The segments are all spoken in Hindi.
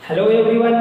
Hello everyone,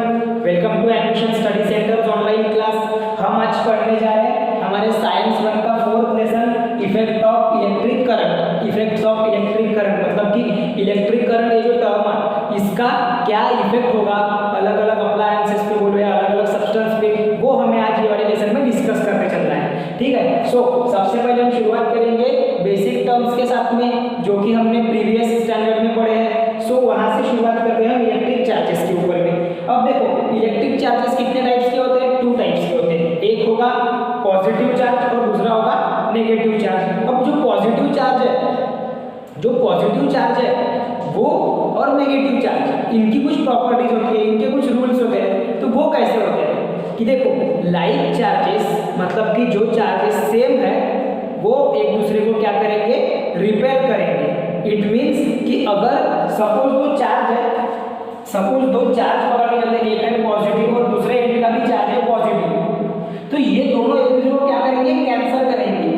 welcome to admission study centre online class. हम आज पढ़ने जा रहे हैं हमारे साइंस 1 का 4th lesson effect of electric current. Effects of electric current मतलब कि इलेक्ट्रिक करंट ये जो टर्म है इसका क्या इफेक्ट होगा अलग अलग अप्लायंसेस पे बोलो या अलग अलग सब्सटेंस पे, वो हमें आज ये वाले लेसन में डिस्कस करते चलना है। ठीक है, सबसे पहले हम शुरुआत करेंगे बेसिक टर्म्स के साथ में जो कि हमने प्रीवियस स्टैंडर्ड में पढ़े हैं। वहां से शुरुआत करते हैं इलेक्ट्रिक चार्जेस के ऊपर में। अब देखो इलेक्ट्रिक चार्जेस कितने टाइप्स के होते हैं? 2 टाइप्स के होते हैं। एक होगा पॉजिटिव चार्ज और दूसरा होगा नेगेटिव चार्ज। अब जो पॉजिटिव चार्ज है वो और नेगेटिव चार्ज, इनकी कुछ प्रॉपर्टीज होती है, इनके कुछ रूल्स होते हैं। तो वो कैसे होते हैं कि देखो लाइक चार्जेस मतलब कि जो चार्जेस सेम है वो एक दूसरे को क्या करेंगे? रिपेल करेंगे। इट मीन्स कि अगर सपोज दो चार्ज पकड़ के चलते, एक है पॉजिटिव और दूसरे एंड का भी चार्ज है पॉजिटिव, तो ये दोनों एक दूसरे को क्या करेंगे? कैंसिल करेंगे।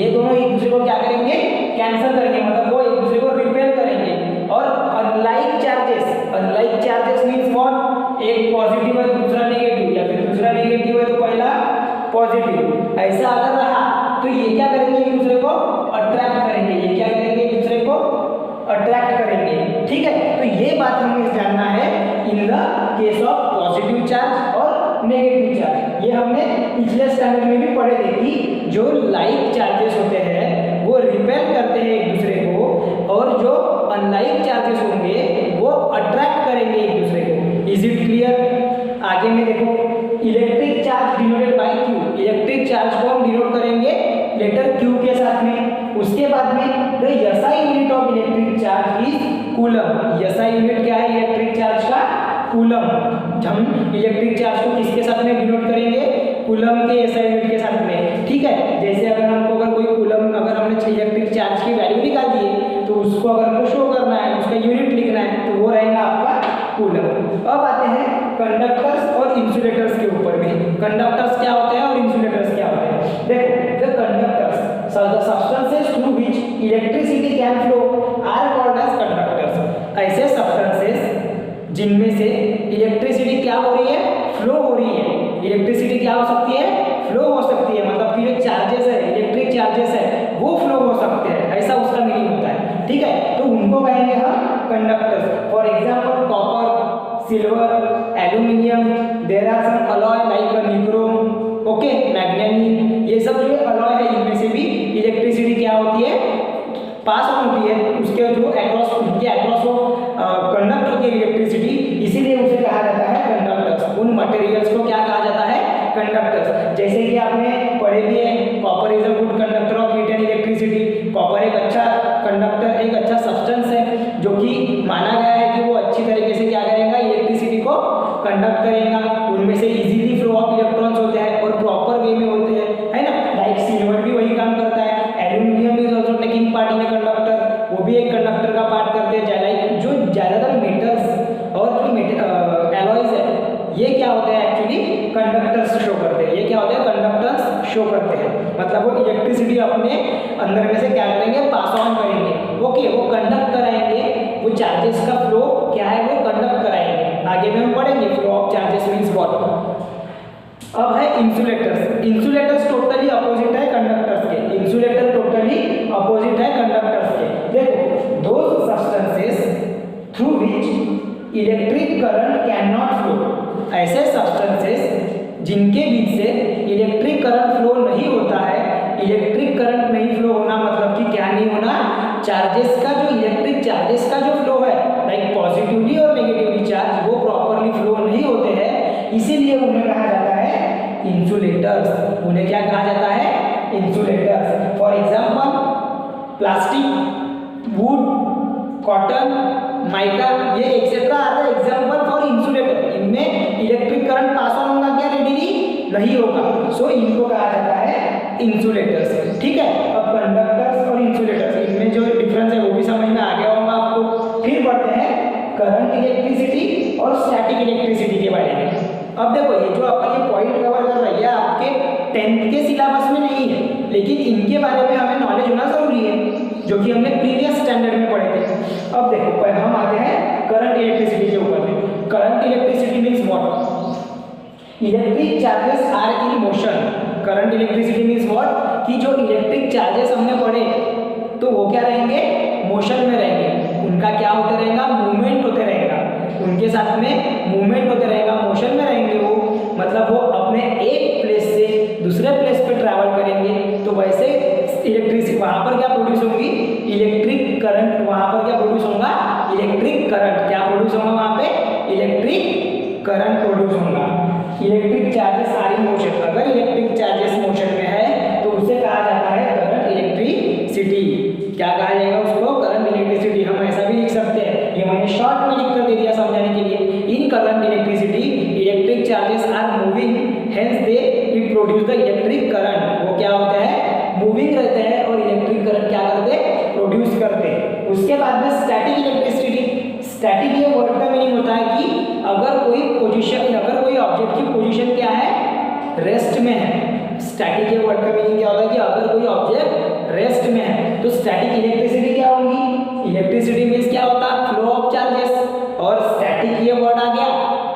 ये दोनों एक दूसरे को क्या करेंगे? कैंसिल करेंगे, मतलब वो एक दूसरे को रिपेल करेंगे। और अनलाइक चार्जेस मीन्स व्हाट? एक पॉजिटिव है दूसरा नेगेटिव, या फिर दूसरा नेगेटिव है तो पहला पॉजिटिव, ऐसा अगर रहा तो ये क्या करेंगे? एक दूसरे को अट्रैक्ट करेंगे। ये क्या करेंगे? एक दूसरे को अट्रैक्ट करेंगे। ठीक है, तो ये बात हमें जानना है in the case of positive charge और नेगेटिव चार्ज। ये हमने पिछले स्टैंडर्ड में भी पढ़े थे कि जो लाइक चार्जेस होते हैं वो रिपेल करते हैं एक दूसरे को, और जो अनलाइक चार्जेस होंगे वो अट्रैक्ट करेंगे एक दूसरे को। Is it clear? आगे में देखो electric charge denoted by Q. Electric charge को हम डिनोट करेंगे लेटर क्यू के साथ में। उसके बाद में the SI unit of electric charge is coulomb. SI unit क्या है इलेक्ट्रिक चार्ज का? कूलम। हम इलेक्ट्रिक चार्ज को किसके साथ में डिनोट करेंगे? कूलम के एसआई यूनिट के साथ में। ठीक है, जैसे अगर हमको कोई कूलम, अगर हमने इलेक्ट्रिक चार्ज की वैल्यू निकाल दी है तो उसको अगर हमको शो करना है, उसका यूनिट लिखना है, तो वो रहेगा आपका कूलम। अब आते हैं कंडक्टर्स और इंसुलेटर्स के ऊपर में। कंडक्टर्स क्या होते हैं और इंसुलेटर्स क्या होते हैं? देखो the conductors the substances through which electricity can flow are called as conductors। ऐसे substances जिनमें से इलेक्ट्रिसिटी क्या हो रही है? फ्लो हो रही है। इलेक्ट्रिसिटी क्या हो सकती है? फ्लो हो सकती है, मतलब कि जो चार्जेस है, इलेक्ट्रिक चार्जेस है, वो फ्लो हो सकते हैं, ऐसा उसका मीनिंग होता है। ठीक है, तो उनको कहेंगे हम conductors. For example copper, silver, aluminium, there are some alloy like nichrome, okay, manganin, ये सब जो अलॉय है इनमें से भी इलेक्ट्रिसिटी क्या होती है? पास ऑन होती है, उसके जो अक्रॉस, उनके अक्रॉस वो कंडक्ट होती है इलेक्ट्रिसिटी, इसीलिए उसे कहा जाता है कंडक्टर्स। उन मटेरियल्स को क्या कहा जाता है? कंडक्टर्स। जैसे कि आपने पढ़े भी है copper is a good conductor of heat and electricity. Copper एक अच्छा कंडक्टर, एक अच्छा सब्सटेंस है जो कि माना गया है कि वो अच्छी तरीके से क्या करेगा? इलेक्ट्रिसिटी को कंडक्ट करेगा। उनमें से इजीली फ्लो ऑफ इलेक्ट्रॉन्स होते हैं और प्रॉपर वे में होते हैं, है ना? लाइक सिल्वर भी वही काम करता है। Aluminium is also taking part in a conductor, वो भी एक कंडक्टर का पार्ट करते हैं। लाइक जो ज़्यादातर मेटल्स और जो एलॉयज है ये क्या होते हैं? एक्चुअली कंडक्टर्स शो करते हैं। ये क्या होते हैं? कंडक्टर्स शो करते हैं, मतलब वो इलेक्ट्रिसिटी अपने अंदर में से क्या करेंगे? पास ऑन करेंगे। ओके, वो कंडक्ट कराएंगे, वो चार्जेस का फ्लो क्या है? वो कंडक्ट कराएंगे। आगे में हम पढ़ेंगे flow of charges means what. अब है इंसुलेटर्स। इंसुलेटर्स टोटली अपोजिट है कंडक्टर्स के। इंसुलेटर टोटली अपोजिट है कंडक्टर्स के। देखो those substances through which electric current can not flow. ऐसे सब्सटेंसेस जिनके बीच से इलेक्ट्रिक करंट फ्लो नहीं होता है। इलेक्ट्रिक करंट नहीं फ्लो होना मतलब कि क्या नहीं होना? चार्जेस का जो इलेक्ट्रिक चार्जेस का जो फ्लो है, लाइक पॉजिटिवली और नेगेटिवली चार्ज, वो प्रॉपरली फ्लो नहीं होते हैं, इसीलिए उन्हें कहा जाता है इंसुलेटर्स। उन्हें क्या कहा जाता है? Insulators. For example plastic, wood, cotton, mica, ये etcetera are the example for insulator. इनमें इलेक्ट्रिक करंट पास ऑन होगा क्या? रेडिली नहीं होगा, सो इनको कहा जाता है इंसुलेटर्स। ठीक है, अब कंडक्टर्स और इंसुलेटर्स, इनमें जो डिफरेंस है वो भी समझ में आ गया होगा आपको। फिर बढ़ते हैं करंट इलेक्ट्रिसिटी और स्टैटिक इलेक्ट्रिसिटी के बारे में। अब देखो ये जो अपन ये पॉइंट कवर कर रही है आपके 10th के सिलेबस में नहीं है, लेकिन इनके बारे में हमें नॉलेज होना जरूरी है, जो कि हमने प्रीवियस स्टैंडर्ड में पढ़े थे। अब देखो हम आते हैं करंट इलेक्ट्रिसिटी के ऊपर में। Current electricity electric charges are in motion. Current electricity means what, कि जो इलेक्ट्रिक चार्जेस हमने पढ़े तो वो क्या रहेंगे, मोशन में रहेंगे। उनका क्या होते रहेगा, मूवमेंट होते रहेगा, उनके साथ में मूवमेंट होते रहेगा, मोशन में रहेंगे वो, मतलब वो अपने एक प्लेस से दूसरे प्लेस पे ट्रैवल करेंगे। तो वैसे इलेक्ट्रिसिटी वहाँ पर क्या प्रोड्यूस होगी, इलेक्ट्रिक करंट, वहाँ पर क्या प्रोड्यूस होगा, इलेक्ट्रिक करंट। क्या प्रोड्यूस होगा वहाँ पे, इलेक्ट्रिक करंट प्रोड्यूस होगा। Electric charges are in motion, अगर इलेक्ट्रिक चार्जेस मोशन में है तो उसे कहा जाता है करंट इलेक्ट्रिसिटी। क्या कहा जाएगा उसको, करंट इलेक्ट्रिसिटी। हम ऐसा भी लिख सकते हैं, ये मैंने शॉर्ट में लिख कर दे दिया समझाने के लिए। In current electricity electric charges are moving, hence they it produce the electric current. वो क्या होता है, मूविंग रहते हैं और इलेक्ट्रिक करंट क्या करते हैं, प्रोड्यूस करते हैं। उसके बाद में स्टैटिक इलेक्ट्रिसिटी। स्टैटिक ये वर्ड का मीनिंग होता है कि अगर कोई पोजीशन, अगर कोई ऑब्जेक्ट की पोजीशन क्या है, रेस्ट में है। स्टैटिक के वर्ड का मीनिंग क्या होता है कि अगर कोई ऑब्जेक्ट रेस्ट में है तो स्टैटिक इलेक्ट्रिसिटी क्या होगी, इलेक्ट्रिसिटी मींस क्या होता है, फ्लो ऑफ चार्जेस। और स्टैटिक ये वर्ड आ गया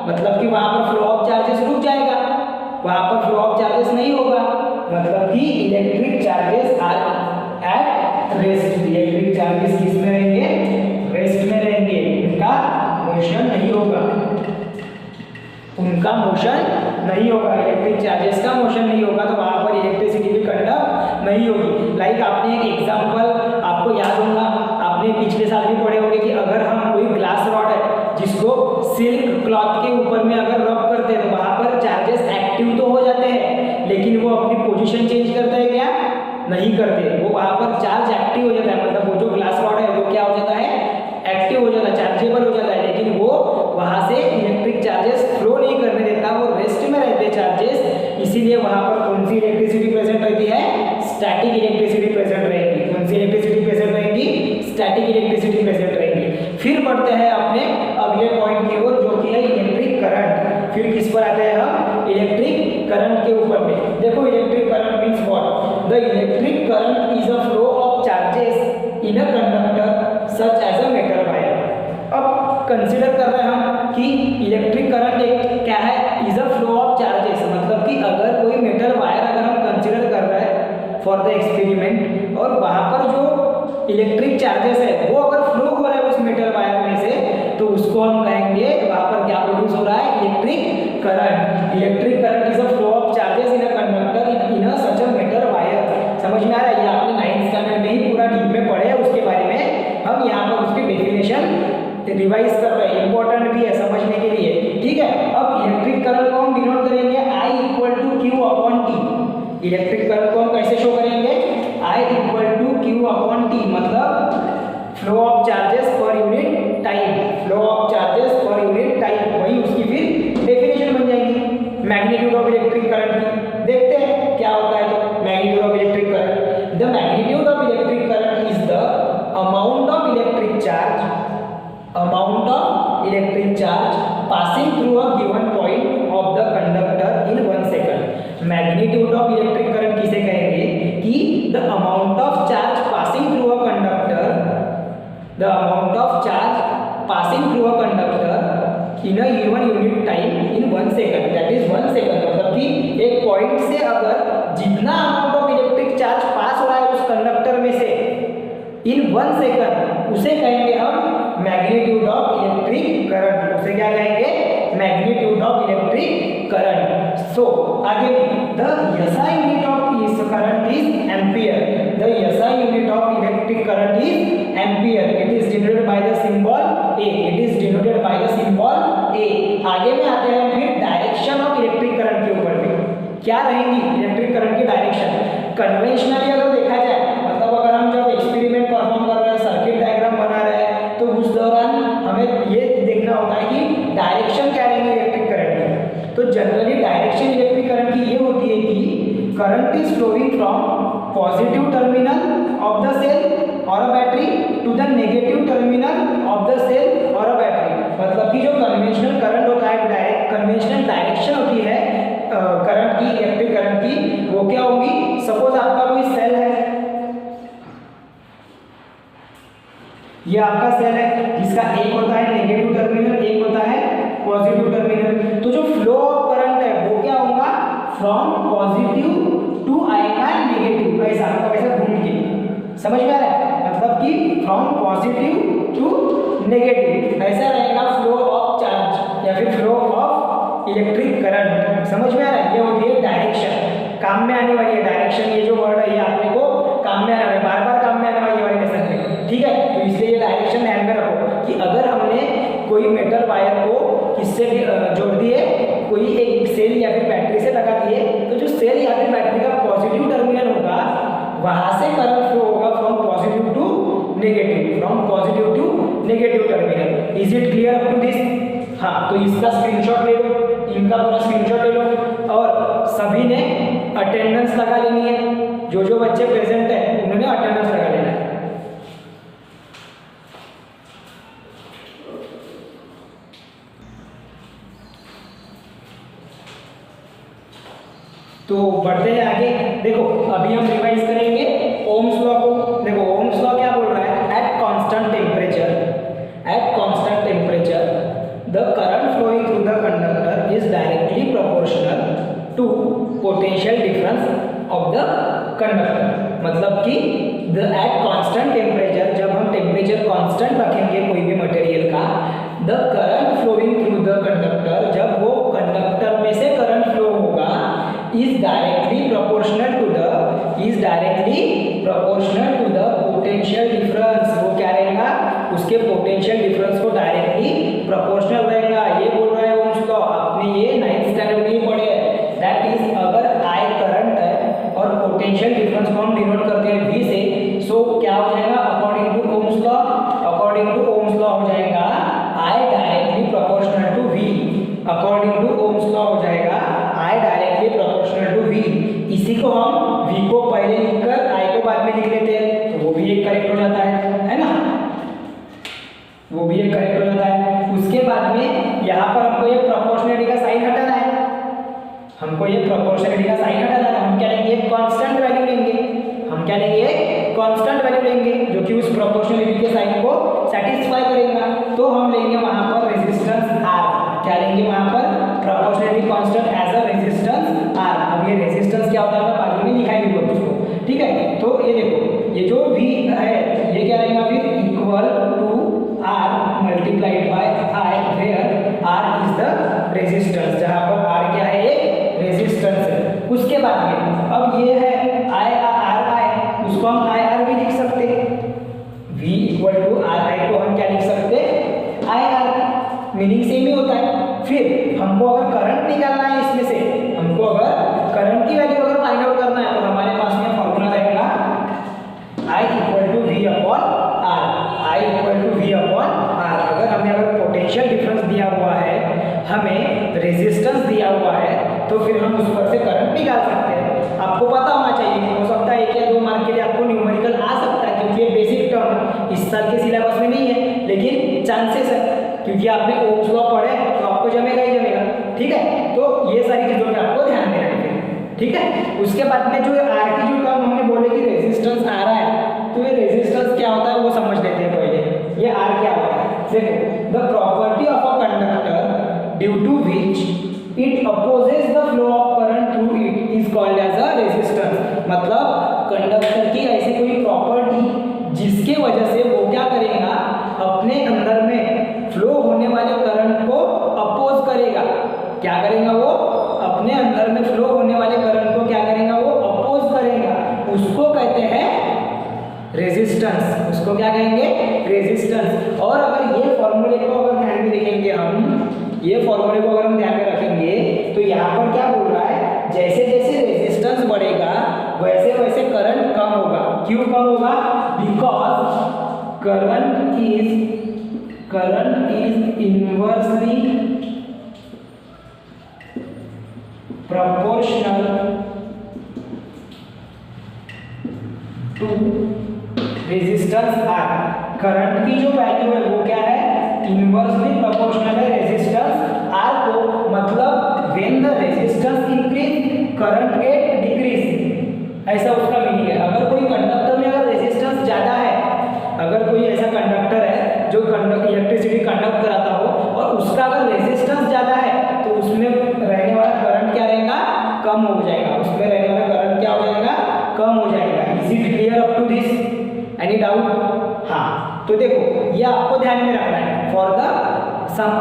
मतलब कि वहां पर फ्लो ऑफ चार्जेस रुक जाएगा, वहां पर फ्लो ऑफ चार्जेस नहीं होगा, मतलब कि electric charges are at rest. Electric charges किस में रहेंगे, रेस्ट में रहेंगे, उनका मोशन नहीं होगा, उनका मोशन नहीं होगा, इलेक्ट्रिक चार्जेस का मोशन नहीं होगा, तो वहां पर इलेक्ट्रिसिटी भी कंडक्ट नहीं होगी। लाइक आपने एक एग्जांपल आपको याद होगा, आपने पिछले साल भी पढ़े होंगे कि अगर हम कोई ग्लास रॉड है जिसको सिल्क क्लॉथ के ऊपर में अगर रब करते हैं तो वहां पर चार्जेस एक्टिव तो हो जाते हैं, लेकिन वो अपनी पोजीशन चेंज करता है क्या, नहीं करते। वो वहां पर चार्ज एक्टिव हो जाता है, मतलब वो जो ग्लास रॉड है वो क्या हो जाता है, एक्टिव हो जाता है, चार्जेबल हो जाता है, लेकिन वो वहां से इलेक्ट्रिक चार्जेस फ्लो नहीं करने देता, वो रेस्ट में रहते चार्जेस। इसीलिए वहां पर कौन सी इलेक्ट्रिसिटी प्रेजेंट रहती है, स्टैटिक इलेक्ट्रिसिटी प्रेजेंट रहेगी। कौन सी इलेक्ट्रिसिटी प्रेजेंट रहेगी, स्टैटिक इलेक्ट्रिसिटी प्रेजेंट रहेगी। फिर बढ़ते हैं अपने अगले पॉइंट की ओर जो कि है इलेक्ट्रिक करंट। फिर किस पर आते हैं हम, इलेक्ट्रिक करंट के ऊपर में। देखो electric current means what, the electric current is a flow of charges in a conductor such as a metal wire. अब कंसीडर कर रहे हैं हम कि इलेक्ट्रिक करंट एक क्या है, is a flow of charges, मतलब कि अगर कोई मेटल वायर अगर हम कंसीडर कर रहे हैं फॉर द एक्सपेरिमेंट और वहां पर जो इलेक्ट्रिक चार्जेस है वो अगर फ्लो हो रहा है उस मेटल वायर में से, तो उसको हम कहेंगे वहां पर क्या प्रोड्यूस हो रहा है, electric current. Electric current is a flow of charges in a conductor in a such a metal wire. समझ में आ रहा है, ये आपने 9th स्टैंडर्ड में ही पूरा डीप में पढ़े है उसके बारे में, हम यहाँ पर उसकी डेफिनेशन रिवाइज कर रहे हैं, इंपॉर्टेंट भी है समझने के लिए, ठीक है। अब इलेक्ट्रिक करंट को हम डिनोट करेंगे I equal to q upon t. Electric current को हम कैसे शो करेंगे, I equal to q upon t, मतलब flow of charges per unit time, flow of charges per unit time, वही उसकी फिर डेफिनेशन बन जाएगी मैग्नीट्यूड ऑफ इलेक्ट्रिक करंट की। देखते हैं क्या होता है, तो magnitude of electric current, the magnitude of electric current is the amount of electric charge, amount of electric charge passing through a given point of the conductor in 1 second। magnitude of electric current किसे कहेंगे कि the amount of charge passing through a conductor, the amount of charge passing through a conductor in a given unit time in 1 second, that is 1 second। मतलब कि एक पॉइंट से अगर जितना अमाउंट ऑफ इलेक्ट्रिक चार्ज पास हो रहा है उस कंडक्टर में से इन 1 सेकंड, उसे कहेंगे हम मैग्नीट्यूड ऑफ इलेक्ट्रिक करंट। उसे क्या कहेंगे, मैग्नीट्यूड ऑफ इलेक्ट्रिक करंट। सो आगे द SI यूनिट ऑफ इस current is ampere. The SI unit of electric current is ampere. It is denoted by the symbol A। It is denoted by the symbol A। आगे में आते हैं फिर डायरेक्शन ऑफ इलेक्ट्रिक करंट के ऊपर में क्या रहेंगी इलेक्ट्रिक करंट की डायरेक्शन। कन्वेंशनली अगर देखा जाए, मतलब अगर हम जब एक्सपेरिमेंट परफॉर्म कर रहे हैं, सर्किट डायग्राम बना रहे हैं, तो उस दौरान हमें ये देखना होता है कि डायरेक्शन क्या रहेंगे इलेक्ट्रिक करंट की। तो जनरली डायरेक्शन इलेक्ट्रिक करंट की ये होती है कि current is flowing from positive terminal of the cell और a battery to the negative terminal of the cell और अ बैटरी। मतलब कि जो कन्वेंशनल करंट होता है, डायरेक्ट कन्वेंशनल डायरेक्शन होती है करंट की, इलेक्ट्रिक करंट की, वो क्या होगी। सपोज आपका कोई सेल है, ये आपका सेल है जिसका एक होता है नेगेटिव टर्मिनल, एक होता है पॉजिटिव टर्मिनल। तो जो फ्लो ऑफ करंट है वो क्या होगा, फ्रॉम पॉजिटिव टू आएगा नेगेटिव, ऐसा मतलब ऐसा घूम के, समझ में आ रहा है, मतलब कि फ्रॉम पॉजिटिव टू नेगेटिव ऐसा रहेगा फ्लो ऑफ चार्ज या फिर फ्लो ऑफ इलेक्ट्रिक करंट, समझ में आ रहा है। ये होती है डायरेक्शन, काम में आने वाली है डायरेक्शन, ये जो वर्ड है ये आपने को काम में आने वाला है, बार बार काम में आने वाली वाले लेसन में, ठीक है। तो इसलिए ये डायरेक्शन ध्यान में रखो कि अगर हमने कोई मेटल वायर को किससे जोड़ दिए, कोई एक सेल या फिर बैटरी से लगा दिए, तो जो सेल या फिर बैटरी का पॉजिटिव टर्मिनल होगा वहां से करंट फ्लो होगा from positive to negative, from positive to negative terminal. Is it clear up to this? हाँ, तो इसका स्क्रीनशॉट ले लो, इनका पूरा स्क्रीनशॉट ले लो और सभी ने अटेंडेंस लगा लेनी है, जो जो बच्चे प्रेजेंट है उन्होंने अटेंडेंस लगा लेना है। तो बढ़ते हैं आगे, देखो अभी हम रिवाइज करेंगे ओम्स लॉ को। देखो ओम्स लॉ क्या बोल रहा है, at constant temperature the current flowing through the conductor is directly proportional to potential difference of the conductor, मतलब कि द एट कांस्टेंट टेम्परेचर, जब हम टेम्परेचर कांस्टेंट रखेंगे कोई भी मटेरियल का, the current flowing through the conductor, जब वो कंडक्टर में से करंट फ्लो होगा, is directly proportional to the potential difference, वो क्या रहेगा, उसके पोटेंशियल डिफरेंस को डायरेक्टली प्रोपोर्शनल रहेगा। ये बोल रहा है ओम्स लॉ, आपने ये 9th स्टैंडर्ड में ही पढ़े हैं। दैट इज अगर I करंट है और पोटेंशियल डिफरेंस को हम डिनोट करते हैं V से, सो क्या हो जाएगा अकॉर्डिंग टू ओम्स लॉ हो जाएगा I directly proportional to V, according to Ohm's law हो जाएगा I directly proportional to V। इसी को हम V को पहले लिखकर I को बाद में लिख लेते हैं, तो वो भी एक करेक्ट हो जाता है ना, वो भी एक करेक्ट हो जाता है। उसके बाद में यहाँ पर हमको ये प्रोपोर्शनलिटी का साइन हटाना है, हम क्या लेंगे, एक कांस्टेंट वैल्यू लेंगे, जो कि उस प्रोपोर्शनलिटी के साइन को सेटिस्फाई करेगा। तो हम लेंगे वहां पर रेजिस्टेंस R, क्या लेंगे वहां पर, proportionality constant as a resistance R। अब ये रेजिस्टेंस क्या होता है मैं बाद में दिखाई दूंगा उसको, ठीक है। तो ये देखो, ये जो V है ये क्या रहेगा फिर, equal to R multiplied by I, where R is the resistance, जहां पर R क्या है, ये रेजिस्टेंस है। उसके बाद में अब ये है I, उसको हम IR भी लिख सकते हैं, V इक्वल टू RI को हम क्या लिख सकते हैं, IR, मीनिंग सेम ही होता है। फिर हमको अगर करंट निकालना है इसमें से, हमको अगर करंट की वैल्यू अगर फाइंड आउट करना है, तो हमारे पास में फॉर्मूला रहेगा I equal to V upon R। अगर हमें पोटेंशियल डिफरेंस दिया हुआ है, हमें रेजिस्टेंस दिया हुआ है, तो फिर हम उस पर से करंट निकाल सकते हैं। आपको पता होना चाहिए, हो सकता है 1 या 2 मार्क के लिए आपको न्यूमेरिकल आ सकता है, क्योंकि ये बेसिक टर्म इस साल के सिलेबस में नहीं है, लेकिन चांसेस है, क्योंकि आपने ओम्स लॉ पढ़े तो आपको जमेगा ही जमेगा, ठीक है। तो ये सारी चीजों पे आपको ध्यान देना है, ठीक है। उसके बाद में जो R की जो टर्म हमने बोले कि रेजिस्टेंस आ रहा है, तो ये रेजिस्टेंस क्या होता है वो समझ लेते हैं पहले। ये R क्या होता है, देखो, the property of a conductor due to which it opposes the flow of current through it is called as a resistance, मतलब कंडक्टर की ऐसी कोई प्रॉपर्टी जिसके वजह से वो क्या करेगा, अपने अंदर में फ्लो होने वाले करंट को अपोज करेगा। क्या करेगा वो, अपने अंदर में फ्लो होने वाले करंट को क्या करेगा, वो अपोज करेगा। उसको कहते हैं रेजिस्टेंस, उसको क्या कहेंगे, रेजिस्टेंस। और अगर ये फॉर्मूले को अगर ध्यान में देखेंगे हम, ये फॉर्मूले को अगर हम ध्यान में रखेंगे, तो यहाँ पर क्या बोल रहा है, जैसे जैसे रेजिस्टेंस बढ़ेगा वैसे वैसे करंट कम होगा। क्यों कम होगा, because current is inversely proportional to resistance R। Current की जो वैल्यू है वो क्या है, इनवर्सली प्रोपोर्शनल है रेजिस्टेंस R को, मतलब when the resistance increase current get decrease, ऐसा उसका मीनिंग है। अगर कोई कंडक्टर में अगर रेजिस्टेंस ज्यादा है, अगर कोई ऐसा कंडक्टर है जो इलेक्ट्रिसिटी कंडक्ट कराता हो और उसका अगर रेजिस्टेंस ज्यादा है, तो उसमें रहने वाला करंट क्या हो जाएगा, उसमें रहने वाला करंट क्या हो जाएगा, कम हो जाएगा। Is it clear up to this, any doubt? हाँ, तो देखो ये आपको ध्यान में रखना है for the some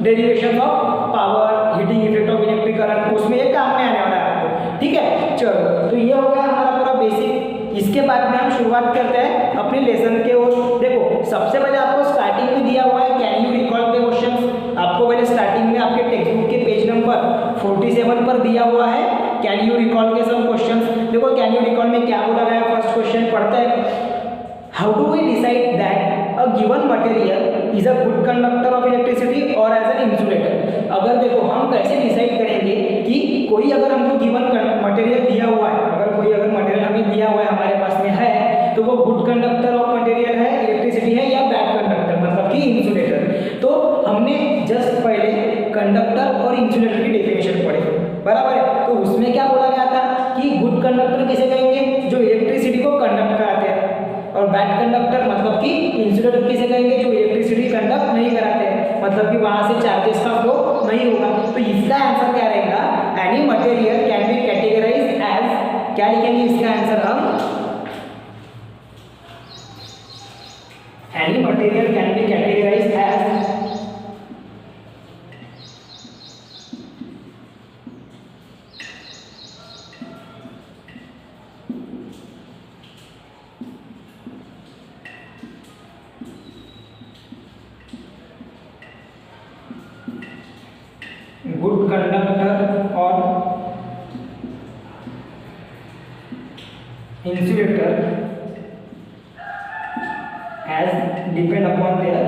derivation of power heating effect of electric current, उसमें ये काम में आने वाला है आपको, ठीक है। चलो, तो ये हो गया हमारा पूरा बेसिक। इसके बाद में हम शुरुआत करते हैं अपने लेसन के ओर। देखो सबसे पहले आपको स्टार्टिंग में दिया हुआ है can you recall the questions. आपको पहले स्टार्टिंग में आपके टेक्स्ट बुक के पेज नंबर 47 पर दिया हुआ है कैन यू रिकॉल के सब क्वेश्चंस। देखो कैन यू रिकॉल में क्या बोला गया है, फर्स्ट क्वेश्चन पढ़ते हैं। How do we decide that a given material is a good conductor of electricity और एज एन इंसुलेटर। अगर देखो हम कैसे डिसाइड करेंगे कि कोई अगर हमको गिवन मटेरियल दिया हुआ है, अगर कोई अगर मटेरियल हमें दिया हुआ है हमारे पास में है, तो वो गुड कंडक्टर ऑफ मटेरियल है, इलेक्ट्रिसिटी है, या बैड कंडक्टर मतलब कि इंसुलेटर। तो हमने जस्ट पहले कंडक्टर और इंसुलेटर की डेफिनेशन पढ़ी, बराबर है। तो उसमें क्या बोला गया था कि गुड कंडक्टर किसे कहेंगे, जो इलेक्ट्रिसिटी को कंडक्ट कराते हैं, और बैड कंडक्टर मतलब कि इंसुलेटर किसे कहेंगे, जो इलेक्ट्रिसिटी कंडक्ट नहीं कराते हैं, मतलब कि वहां से चार्जेस का फ्लो नहीं होगा। तो इसका आंसर क्या रहेगा, any material can be categorize as, क्या लिखेंगे इसका आंसर हम, any material can be categorize as good conductor और insulator as depend upon their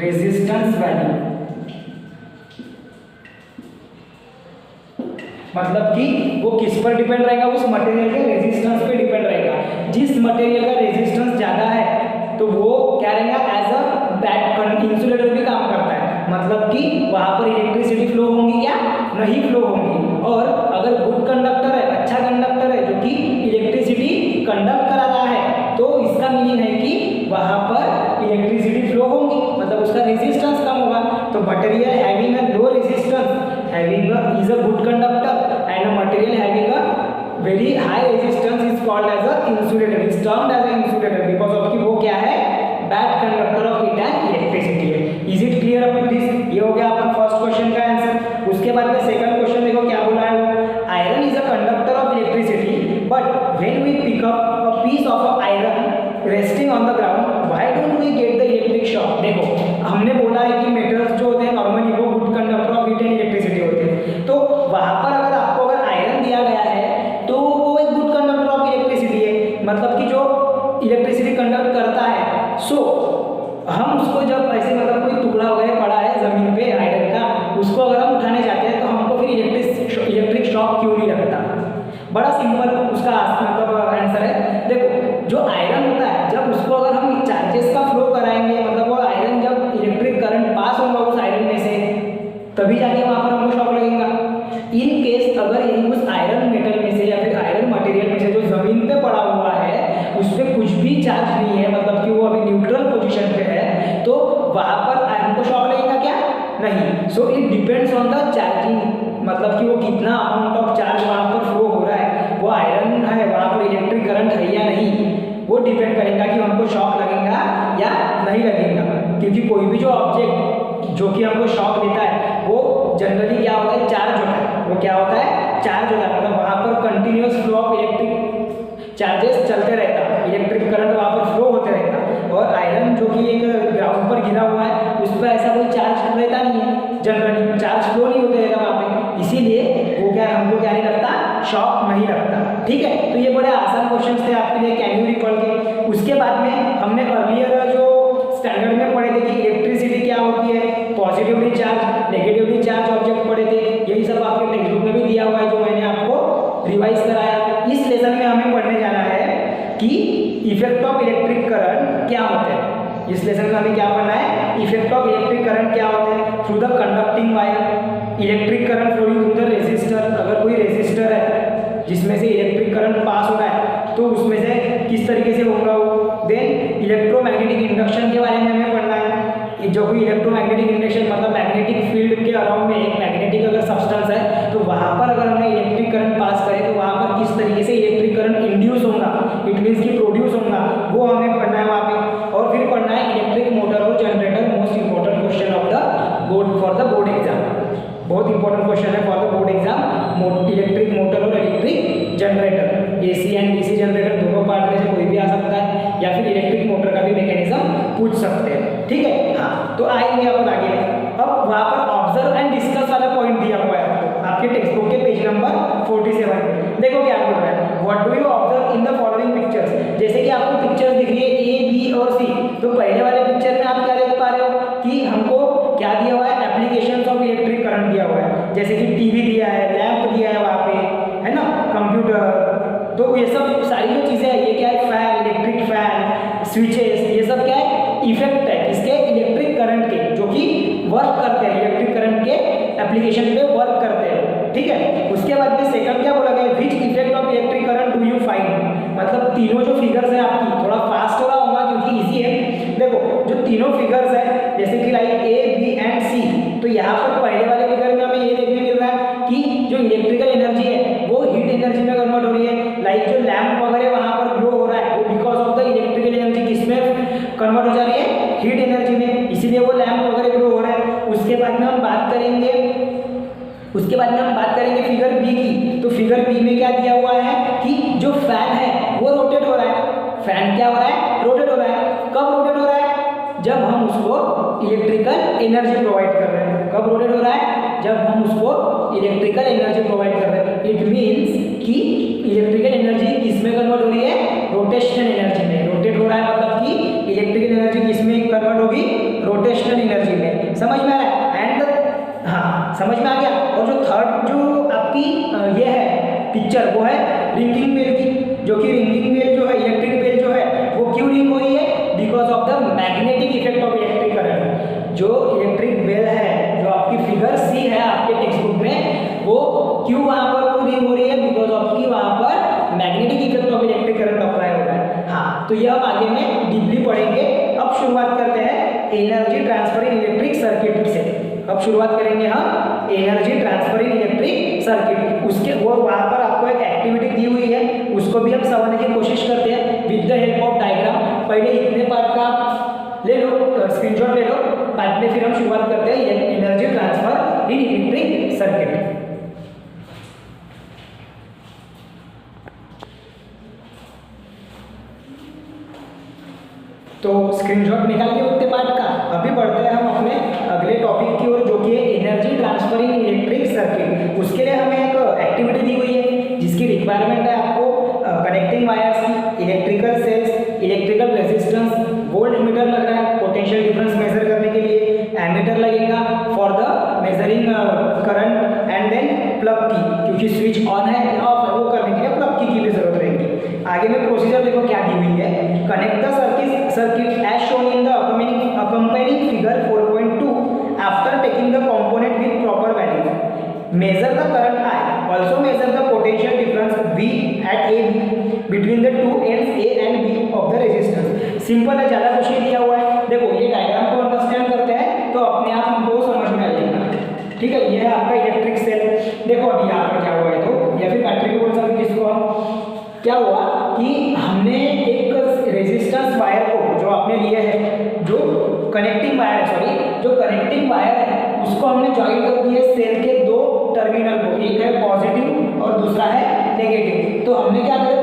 resistance value. मतलब कि वो किस पर डिपेंड रहेगा, उस मटेरियल के रेजिस्टेंस पे डिपेंड रहेगा। जिस मटेरियल का रेजिस्टेंस ज़्यादा है तो वो क्या रहेगा, एज अ बैड इंसुलेटर भी काम करता है, मतलब कि वहाँ पर इलेक्ट्रिसिटी फ्लो होंगी या नहीं फ्लो होंगी। और अगर गुड कंडक्टर है, अच्छा कंडक्टर है, जो कि इलेक्ट्रिसिटी कंडक्ट करा रहा है, तो इसका मीनिंग है कि वहाँ पर इलेक्ट्रिसिटी फ्लो होंगी, मतलब उसका रेजिस्टेंस कम होगा। तो material having a low resistance is a good conductor and a material having a very high resistance is called as a insulator, is termed as an insulator because of कि वो क्या है, bad conductor of heat and electricity है। Is it clear up to this? ये हो गया आपका फर्स्ट क्वेश्चन का आंसर। उसके बाद में सेकंड क्वेश्चन देखो क्या बोला है वो, iron is a conductor of electricity but when we pick up a piece of iron resting on the ground why don't we get the electric shock. देखो हमने बोला है कि मेटल्स जो होते हैं नॉर्मली वो good conductor of heat and electricity होते हैं, तो वहां पर अगर आपको अगर आयरन दिया गया है तो वो एक गुड कंडक्टर ऑफ इलेक्ट्रिसिटी है, मतलब कि जो इलेक्ट्रिसिटी कंडक्ट करता है। सो हम उसको जब ऐसे मतलब कोई टुकड़ा वगैरह पड़ा है जमीन पे आयरन का, उसको अगर हम उठाने जाते हैं तो हमको फिर इलेक्ट्रिक शॉक क्यों नहीं लगता। बड़ा सिंपल उसका मतलब आंसर है। देखो जो आयरन होता है, जब उसको अगर हम चार्जेस का फ्लो कराएंगे, मतलब वो आयरन जब इलेक्ट्रिक करंट पास होगा उस आयरन में से, तभी जाके वहाँ पर हमको शॉक लगेगा। इन केस अगर उस आयरन मेटल में से या फिर आयरन मटेरियल में से जो जमीन पे पड़ा हुआ है उस पर कुछ भी चार्ज नहीं है, मतलब कि वो अभी न्यूट्रल पोजीशन पे है, तो वहाँ पर हमको शॉक लगेगा क्या, नहीं। So it depends on the charging, मतलब कि वो कितना अमाउंट ऑफ चार्ज वहाँ पर फ्लो हो रहा है, वो आयरन है वहाँ पर इलेक्ट्रिक करंट है या नहीं, वो डिपेंड करेगा कि हमको शॉक लगेगा या नहीं लगेगा। क्योंकि कोई भी जो ऑब्जेक्ट जो कि हमको शॉक देता है वो जनरली क्या होता है, चार्ज होता है। वो क्या होता है, चार्ज होता है, मतलब वहाँ पर continuous flow of electric charges चलते रहता है, इलेक्ट्रिक करंट वहाँ पर फ्लो होते रहता। और आयरन जो कि एक ग्राउंड पर गिरा हुआ है उस पर ऐसा कोई चार्ज रहता नहीं है, जनरली चार्ज फ्लो नहीं होते रहता वहाँ पे, इसीलिए वो क्या हमको क्या नहीं लगता, शॉक नहीं लगता। ठीक है, तो ये बड़े आसान क्वेश्चन थे आपके लिए कैन यू रिकॉल के। उसके बाद में हमने अर्लियर जो स्टैंडर्ड में पढ़े थे कि इलेक्ट्रिसिटी क्या होती है, positively charge negatively charge object पढ़े थे, यही सब आपके टेक्स्ट बुक में भी दिया हुआ है जो मैंने आपको रिवाइज कराया। इस लेसन में हमें पढ़ने जाना है कि इफेक्ट ऑफ इलेक्ट्रिक करंट क्या होता है। इस लेसन में हमें क्या पढ़ना है, इफेक्ट ऑफ इलेक्ट्रिक करंट क्या होता है through the conducting wire, electric current flowing through the resistor. अगर कोई रेजिस्टर है जिसमें से इलेक्ट्रिक करंट पास हो रहा है तो उसमें से किस तरीके से होगा वो देन इलेक्ट्रोमैग्नेटिक इंडक्शन के बारे में हमें पढ़ना है। ये जो भी इलेक्ट्रोमैग्नेटिक इंडक्शन मतलब मैग्नेटिक फील्ड के अराउंड में एक मैग्नेटिक अगर सब्सटेंस है तो वहाँ पर अगर हमने इलेक्ट्रिक करंट पास करे तो वहाँ पर किस तरीके से इलेक्ट्रिक करंट इंड्यूस होगा, इट मीन्स की प्रोड्यूस होगा, वो हमें पढ़ना है वहाँ पे। और फिर पढ़ना है इलेक्ट्रिक मोटर और generator, most important question of the board for the board exam, बहुत इंपॉर्टेंट क्वेश्चन है for the board exam. Electric motor और electric generator, AC and DC generator दोनों पार्ट में से कोई भी आ सकता है, या फिर इलेक्ट्रिक मोटर का भी मैकेनिज्म पूछ सकते हैं, ठीक है। हाँ, तो आएंगे अपन आगे में। अब वहाँ पर ऑब्जर्व एंड डिस्कस वाला पॉइंट दिया हुआ है आपके टेक्स्ट बुक के पेज नंबर 47 में। देखो क्या बोल रहा है, what do you observe in the following pictures. जैसे कि आपको पिक्चर्स दिख रही है ए, बी और सी, तो पहले वाले पिक्चर में आप क्या देख पा रहे हो कि हमको क्या दिया हुआ है, एप्लीकेशंस ऑफ इलेक्ट्रिक करंट दिया हुआ है, जैसे कि टीवी दिया है, लैंप दिया है वहाँ पे, है ना, कंप्यूटर, तो ये सब सारी जो चीज़ें हैं, ये क्या है, फैन, इलेक्ट्रिक फैन, स्विचेस, ये सब क्या है, इफेक्ट है इसके इलेक्ट्रिक करंट के, जो कि वर्क करते हैं, इलेक्ट्रिक करंट के एप्लीकेशन पे वर्क करते हैं, ठीक है। उसके बाद में सेकंड क्या बोला गया, which effect of electric current do you find, मतलब तीनों जो फिगर्स है आपकी, थोड़ा फास्ट हो रहा होगा क्योंकि इजी है। देखो जो तीनों फिगर्स है जैसे कि लाइक ए, बी एंड सी, तो यहाँ पर पहले वाले फिगर में हमें ये देखने मिल रहा है कि जो इलेक्ट्रिकल एनर्जी है वो हीट एनर्जी में कन्वर्ट हो रही है। लाइक जो लैंप वगैरह वहाँ पर ग्लो हो रहा है वो because of the electrical energy किसमें कन्वर्ट हो जा रही है, हीट एनर्जी में, इसीलिए वो लैंप वगैरह ग्लो हो रहा है। उसके बाद में हम बात करेंगे फिगर बी की, तो फिगर बी में क्या दिया हुआ है कि जो फैन है वो रोटेट हो रहा है। फैन क्या हो रहा है, रोटेट हो रहा है। कब रोटेट हो रहा है, जब हम उसको इलेक्ट्रिकल एनर्जी प्रोवाइड कर रहे हैं। कब रोटेट हो रहा है, जब हम उसको इलेक्ट्रिकल एनर्जी प्रोवाइड कर रहे हैं। इट मीन्स कि इलेक्ट्रिकल एनर्जी किस में कन्वर्ट हो रही है, रोटेशनल एनर्जी में। रोटेट हो रहा है मतलब कि इलेक्ट्रिकल एनर्जी किस में कन्वर्ट होगी, रोटेशनल एनर्जी में। समझ में आ रहा है, एंड हाँ समझ में आ गया। और जो थर्ड जो आपकी ये है पिक्चर, वो है रिंगिंग बेल की, जो कि रिंगिंग बेल जो है, इलेक्ट्रिक बेल जो है वो क्यों रिंग हो रही है, because of the magnetic effect of electric current. जो इलेक्ट्रिक बेल है, जो आपकी फिगर सी है आपके टेक्स्ट बुक में, वो क्यों वहाँ पर वो रिंग हो रही है, बिकॉज ऑफ की वहाँ पर magnetic effect of electric current apply हो रहा है। हाँ, तो ये हम आगे में डीपली पढ़ेंगे। अब शुरुआत करते हैं एनर्जी ट्रांसफर इन इलेक्ट्रिक सर्किट से। अब शुरुआत करेंगे हम एनर्जी ट्रांसफर इन इलेक्ट्रिक सर्किट। उसके वो वहाँ पर आपको एक एक्टिविटी दी हुई है, उसको भी हम समझने की कोशिश करते हैं with the help of diagram. पहले इतने पार्ट का ले लो, स्क्रीनशॉट ले लो, बाद में फिर हम शुरुआत करते हैं एनर्जी ट्रांसफर इन इलेक्ट्रिक सर्किट। तो स्क्रीनशॉट निकाल के उतने पार्ट का अभी बढ़ते हैं हम अपने अगले टॉपिक की ओर, जो कि है एनर्जी ट्रांसफर इन इलेक्ट्रिक सर्किट। उसके लिए हमें एक एक्टिविटी दी हुई है जिसकी रिक्वायरमेंट है आपको कनेक्टिंग वायर्स की, electrical cells, electrical resistance, voltmeter लग रहा है पोटेंशियल डिफरेंस मेजर करने के लिए, एमीटर लगेगा for the measuring current, and then plug की, क्योंकि स्विच ऑन है या ऑफ है वो करने के लिए प्लग की भी जरूरत रहेगी। आगे में प्रोसीजर देखो क्या दी हुई है, connect the circuit as shown in the accompanying figure 4.2 after taking the component with proper values. Measure the current I. Also measure the potential difference V at AB between the two ends A and B of the resistance. Simple है, ज़्यादा कुछ नहीं दिया हुआ है। देखो ये डायग्राम को अंडरस्टैंड करते हैं तो अपने आप हमको समझ में आ जाएगा, ठीक है। ये है आपका इलेक्ट्रिक सेल। देखो अभी यहाँ पर क्या हुआ है, तो या फिर बैटरी को बोल सकते हैं जिसको हम, क्या हुआ कि हमने एक रेजिस्टेंस वायर को जो आपने लिए है, जो कनेक्टिंग वायर है, सॉरी जो कनेक्टिंग वायर है उसको हमने ज्वाइन कर दिए सेल के दो टर्मिनल को, एक है पॉजिटिव और दूसरा है नेगेटिव। तो हमने क्या करें,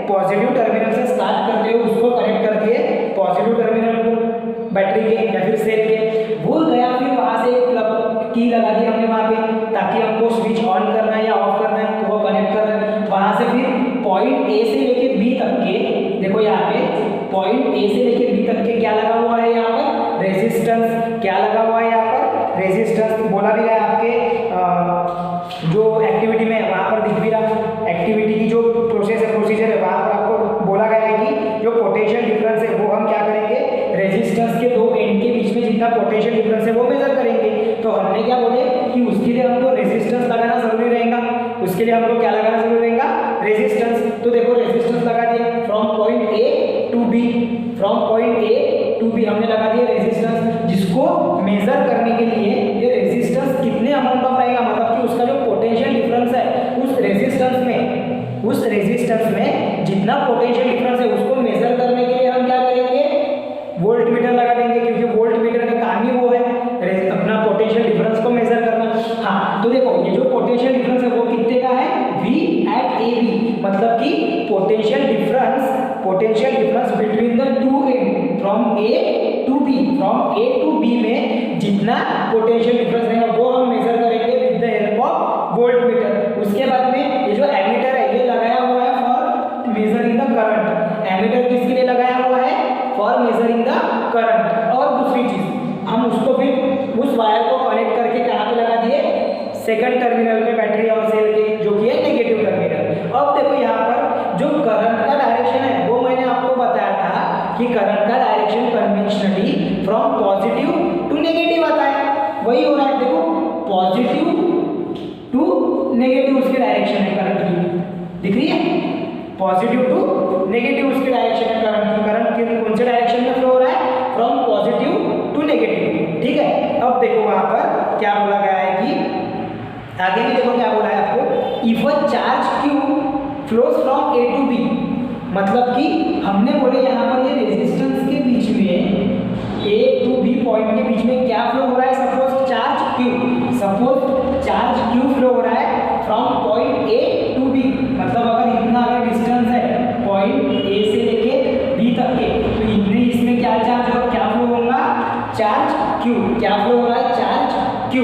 पॉजिटिव टर्मिनल से स्टार्ट करते हुए उसको कनेक्ट कर दिए पॉजिटिव टर्मिनल को बैटरी के या फिर सेल के। वो गया फिर वहाँ से प्लग की लगा दी हमने वहाँ पे, ताकि हमको स्विच ऑन करना है या ऑफ करना है तो वो कनेक्ट कर रहे हैं। वहाँ से फिर पॉइंट ए से लेके बी तक के, देखो यहाँ पे पॉइंट ए से लेके बी तक के क्या लगा हुआ है, यहाँ पर रेजिस्टेंस। क्या लगा हुआ है यहाँ पर, रेजिस्टेंस। बोला भी गया आपके जो एक्टिविटी में वहाँ पर दिख भी रहा, एक्टिविटी की जो प्रोसीजर है वहाँ पर आपको बोला गया है कि जो पोटेंशियल डिफरेंस है वो हम क्या करेंगे, रेजिस्टेंस के दो एंड के बीच में जितना पोटेंशियल डिफरेंस है वो मेजर करेंगे। तो हमने क्या बोले कि उसके लिए हमको रेजिस्टेंस लगाना जरूरी रहेगा, उसके लिए हमको क्या लगाना जरूरी रहेगा, रेजिस्टेंस। तो मेजर करने के लिए ये रेजिस्टेंस कितने अमाउंट ऑफ रहेगा, मतलब कि उसका जो पोटेंशियल डिफरेंस है उस रेजिस्टेंस में जितना पोटेंशियल डिफरेंस है उसको मेजर करने के लिए हम क्या करेंगे, वोल्ट मीटर लगा देंगे, क्योंकि वोल्ट मीटर का काम ही वो है अपना पोटेंशियल डिफरेंस को मेजर करना। हाँ, तो देखो ये जो पोटेंशियल डिफरेंस है वो कितने का है, V at AB, मतलब कि potential difference between the two and from A to B में जितना पोटेंशियल डिफरेंस रहेगा वो हम मेजर करेंगे with the help of volt meter. उसके बाद में ये जो एमीटर है ये लगाया हुआ है for measuring the current. Ammeter किसके लिए लगाया हुआ है, फॉर मेजरिंग द करंट। और दूसरी चीज हम उसको फिर उस वायर को कनेक्ट करके कहाँ पे लगा दिए, सेकंड टर्मिनल पे बैटरी और सेल के, जो कि है नेगेटिव टर्मिनल। अब देखो यहाँ पर जो करंट का डायरेक्शन है वो मैंने आपको बताया था कि करंट का direction conventionally from positive to negative आता है, वही हो रहा है। देखो पॉजिटिव टू नेगेटिव उसकी डायरेक्शन है करंट की, दिख रही है, पॉजिटिव टू नेगेटिव उसकी डायरेक्शन है करंट की कौन से डायरेक्शन में फ्लो हो रहा है, फ्रॉम पॉजिटिव टू नेगेटिव। ठीक है, अब देखो वहां पर क्या बोला गया है कि आगे भी देखो क्या बोला है आपको, if a charge Q flows from A to B, मतलब कि हमने बोले यहाँ पर ये रेजिस्टेंस के बीच में A to B पॉइंट के बीच में क्या फ्लो हो रहा है, सपोज चार्ज Q फ्लो हो रहा है from point A to B, मतलब अगर इतना अगर डिस्टेंस है पॉइंट A से लेके B तक के, तो इतने इसमें क्या चार्ज और क्या फ्लो होगा, चार्ज Q, क्या फ्लो हो रहा है, चार्ज Q।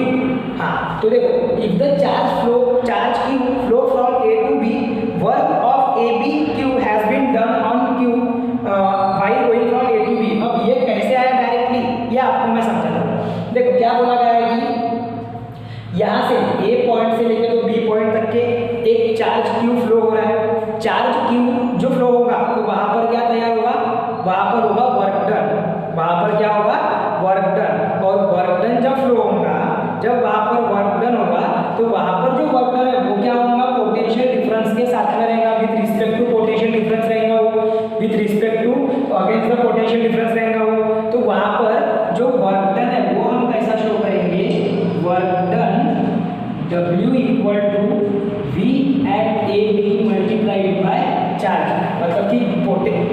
हाँ, तो देखो if the charge Q flow from A to B, work of ABQ has been done on Q while going from A to B। अब ये कैसे आया डायरेक्टली, ये आपको मैं समझाता हूँ। देखो क्या बोला गया है कि यहाँ से A पॉइंट से लेकर तो B पॉइंट तक के एक चार्ज Q फ्लो हो रहा है। चार्ज Q जो फ्लो होगा तो वहाँ पर क्या तैयार होगा, वहाँ पर होगा वर्क डन, वहाँ पर क्या होगा, वर्क डन। और वर्क डन जब फ्लो होगा, जब वहाँ पर वर्क डन होगा तो वहाँ पर जो वर्क डन है वो क्या होगा, पोटेंशियल डिफरेंस के साथ में रहेगा, with respect to potential difference रहेगा वो, with respect to against the potential difference रहेगा वो। तो वहाँ पर जो वर्क डन है वो हम कैसा शो करेंगे, work done W equal to V at AB multiplied by charge, मतलब कि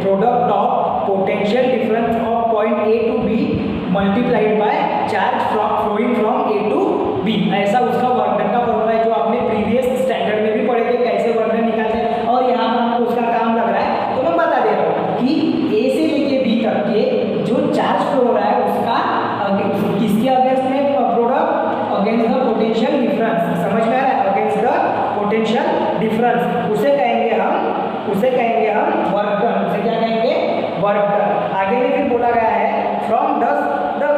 product of potential difference of point A to B multiplied by charge flowing from A to B, ऐसा उसका वर्क डन का फॉर्मूला है जो आपने प्रीवियस स्टैंडर्ड में भी पढ़े थे, कैसे वर्क डन निकालते हैं। और यहाँ पर आपको उसका काम लग रहा है तो मैं बता दे रहा हूँ कि A से लेके B तक के जो चार्ज फ्लो हो रहा है उसका किसके अगेंस्ट में, product against the potential difference, समझ में आ रहा है, अगेंस्ट द पोटेंशियल डिफरेंस, उसे कहेंगे हम वर्क डन, उसे क्या कहेंगे, वर्क डन। आगे में फिर बोला गया है from the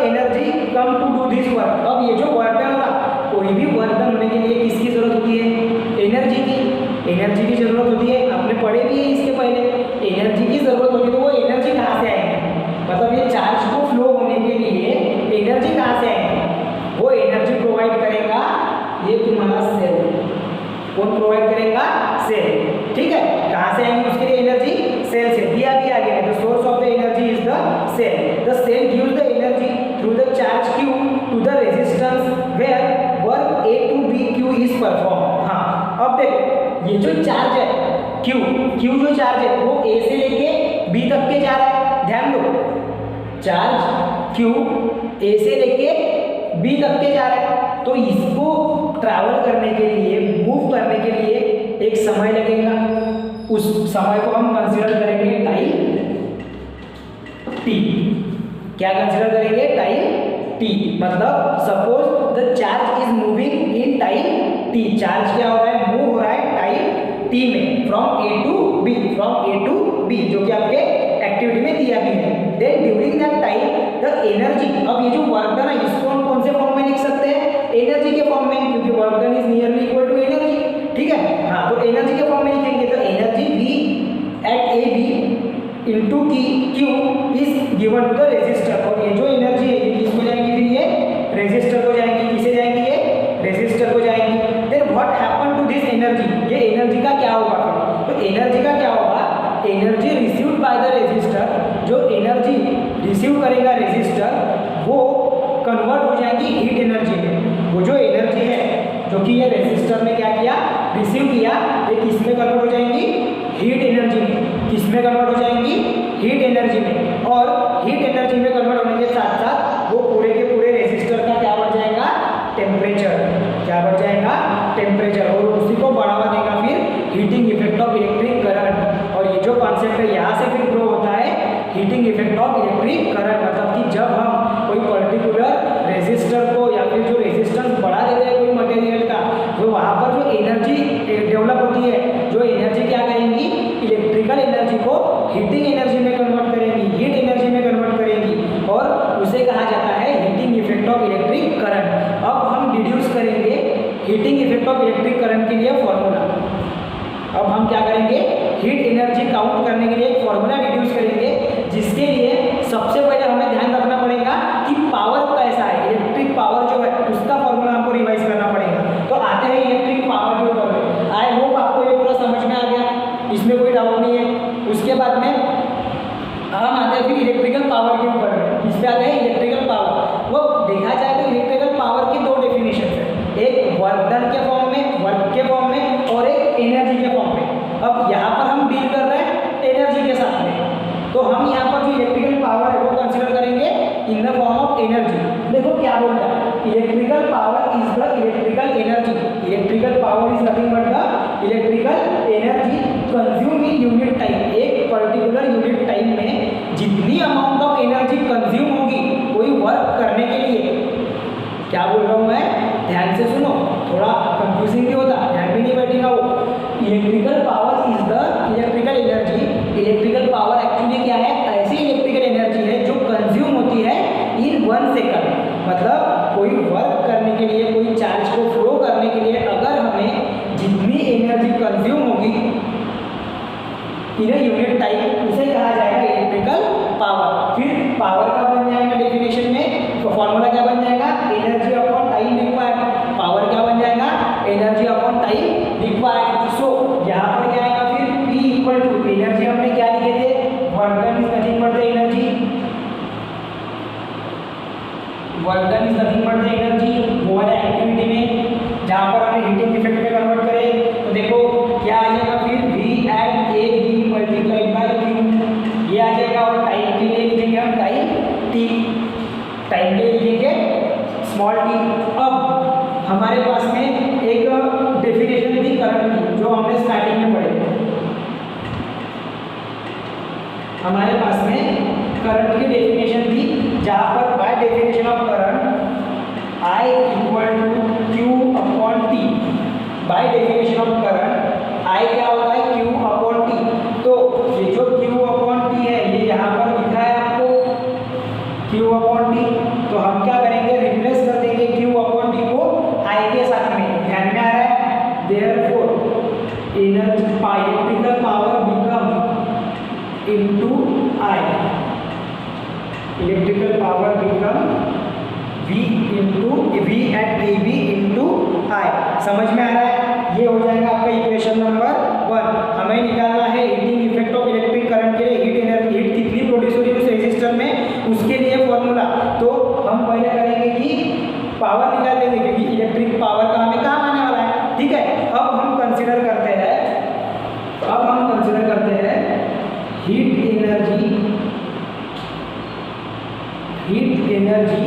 energy come to do this work. अब ये जो वर्क डन होगा, कोई भी वर्क डन होने के लिए किसकी जरूरत होती है, एनर्जी की जरूरत होती है। आपने पढ़े भी है इसके पहले, एनर्जी की जरूरत होती है। तो वो एनर्जी कहाँ से आएगी, मतलब ये चार्ज को फ्लो होने के लिए एनर्जी कहाँ से आएगी, वो एनर्जी प्रोवाइड करेगा ये तुम्हारा सेल। कौन प्रोवाइड करेगा, सेल। ठीक है, कहाँ से आएंगे उसके लिए एनर्जी, सेल से, दिया भी आगे है। The source of the energy is the cell gives the energy through the charge Q to the resistance where work A to B Q is perform. हाँ, अब देखो ये जो चार्ज है Q जो चार्ज है वो A से लेके B तक के जा रहा है, ध्यान दो, चार्ज Q A से लेके B तक के जा रहा है। तो इसको ट्रैवल करने के लिए, मूव करने के लिए एक समय लगेगा, उस समय को हम कंसीडर करेंगे टाइम T। क्या कंसीडर करेंगे, टाइम T। मतलब suppose the charge is moving in time T, charge क्या हो रहा है, मूव हो रहा है टाइम T में, फ्रॉम A to B, जो कि आपके एक्टिविटी में दिया भी है। Then during that time the energy, अब ये जो वर्क डन है इसको हम कौन से फॉर्म में लिख सकते हैं, एनर्जी के फॉर्म में, क्योंकि work done is nearly equal to energy. ठीक है, हाँ, तो एनर्जी के फॉर्म में लिखेंगे तो energy V at AB into Q is given to the resistor. और ये जो एनर्जी है ये किसको जाएगी, फिर ये रेजिस्टर को जाएंगी। किसे जाएंगी, ये रेजिस्टर को जाएंगी। Then what happen to this energy, ये एनर्जी का क्या होगा, तो एनर्जी का क्या होगा, energy received by the resistor, जो एनर्जी रिसीव करेगा रेजिस्टर वो कन्वर्ट हो जो कि ये रेजिस्टर ने क्या किया, रिसीव किया, ये किस में कन्वर्ट हो जाएंगी, हीट एनर्जी में। किस में कन्वर्ट हो जाएंगी, हीट एनर्जी में। और हीट एनर्जी में कन्वर्ट होने के साथ साथ वो पूरे के पूरे रेजिस्टर का क्या बढ़ जाएगा, टेम्परेचर। क्या बढ़ जाएगा, टेम्परेचर। और उसी को बढ़ावा देगा फिर heating effect of electric current. और ये जो कॉन्सेप्ट है यहाँ से फिर ग्रो होता है heating effect of electric current. मतलब कि जब हम कोई पर्टिकुलर रेजिस्टर को या फिर जो रेजिस्टेंस बढ़ा देते हैं कोई मटेरियल का, तो वहाँ पर जो एनर्जी डेवलप होती है, जो एनर्जी क्या करेंगी, इलेक्ट्रिकल एनर्जी को हीटिंग एनर्जी में कन्वर्ट करेंगी, हीट एनर्जी में कन्वर्ट करेंगी, और उसे कहा जाता है heating effect of electric current. अब हम डिड्यूस करेंगे heating effect of electric current के लिए फॉर्मूला। अब हम क्या करेंगे, हीट एनर्जी काउंट करने के लिए एक फॉर्मूला डिड्यूस करेंगे, जिसके लिए सबसे पहले हमें ध्यान रखना पड़ेगा कि पावर कैसा है, इलेक्ट्रिक पावर जो है उसका फॉर्मूला हमको रिवाइज करना पड़ेगा। तो आते हैं इलेक्ट्रिक पावर के ऊपर। आई होप आपको ये पूरा समझ में आ गया, इसमें कोई डाउट नहीं है। उसके बाद में हम आते हैं फिर इलेक्ट्रिकल पावर के ऊपर। इस पे आते हैं इलेक्ट्रिकल पावर। वो देखा जाए तो इलेक्ट्रिकल पावर की दो डेफिनेशन है, एक वर्क डन के फॉर्म में, वर्क के फॉर्म में, और एक एनर्जी के फॉर्म में। अब यहाँ पर हम डील कर रहे हैं एनर्जी के साथ में, तो हम यहाँ पर जो इलेक्ट्रिकल पावर है वो कंसिडर करेंगे in the form of energy. देखो क्या बोलता है, electrical power is the electrical energy. Electrical power is nothing but the electrical energy consume in unit time. एक पर्टिकुलर यूनिट टाइम में जितनी अमाउंट ऑफ एनर्जी कंज्यूम होगी कोई वर्क करने के लिए। क्या बोल रहा हूँ मैं, ध्यान से सुनो, थोड़ा कंफ्यूजिंग भी होता, ध्यान भी नहीं बैठेगा वो। Electrical power is the electrical energy. Electrical power actually क्या है, ऐसी इलेक्ट्रिकल एनर्जी है जो कंज्यूम होती है इन 1 सेकंड। मतलब कोई वर्क करने के लिए, कोई चार्ज को फ्लो करने के लिए अगर हमें जितनी एनर्जी कंज्यूम होगी इन यूनिट टाइम, उसे कहा जाएगा इलेक्ट्रिकल पावर। फिर पावर का बन जाएगा डेफिनेशन में, तो फॉर्मूला क्या बन जाएगा, energy upon time required. Power क्या बन जाएगा, एनर्जी अपॉन टाइम रिक्वायर्ड। सो यहाँ पर क्या आएगा फिर, P इक्वल टू एनर्जी हमने क्या लिखे थे, work done is nothing but the energy. Work done is nothing but the energy वो वाले एक्टिविटी में जहाँ पर हमें हीटिंग इफेक्ट में कन्वर्ट करें, तो देखो क्या आ जाएगा फिर, V at A B multiplied by Q, ये आ जाएगा। और टाइम के लिए लिखेंगे हम टाइम T, टाइम के लिए लिखेंगे स्मॉल t। अब हमारे पास में एक डेफिनेशन थी करंट की, जो हमने स्टार्टिंग में पढ़ी। हमारे पास में करंट की डेफिनेशन थी, जहाँ पर by definition of current I equal to Q upon T। By definition of current I क्या होता है, Q अपॉन T। तो ये जो Q अपॉन T है, ये यहाँ पर लिखा है आपको Q अपॉन T। तो हम क्या करेंगे, रिप्लेस कर देंगे Q अपॉन T को I के साथ में। ध्यान में आ रहा है, therefore energy electrical power become into I, electrical power become V into V at A B into I। समझ में आ रहा है, ये हो जाएगा आपका इक्वेशन नंबर 1। हमें निकालना है heating effect of electric current के लिए हीट एनर्जी, हीट कितनी प्रोड्यूस हो रही है उस रेजिस्टर में, उसके लिए फॉर्मूला। तो हम पहले करेंगे कि पावर निकाल देंगे, क्योंकि इलेक्ट्रिक पावर का हमें काम आने वाला है। ठीक है, अब हम कंसिडर करते हैं हीट एनर्जी।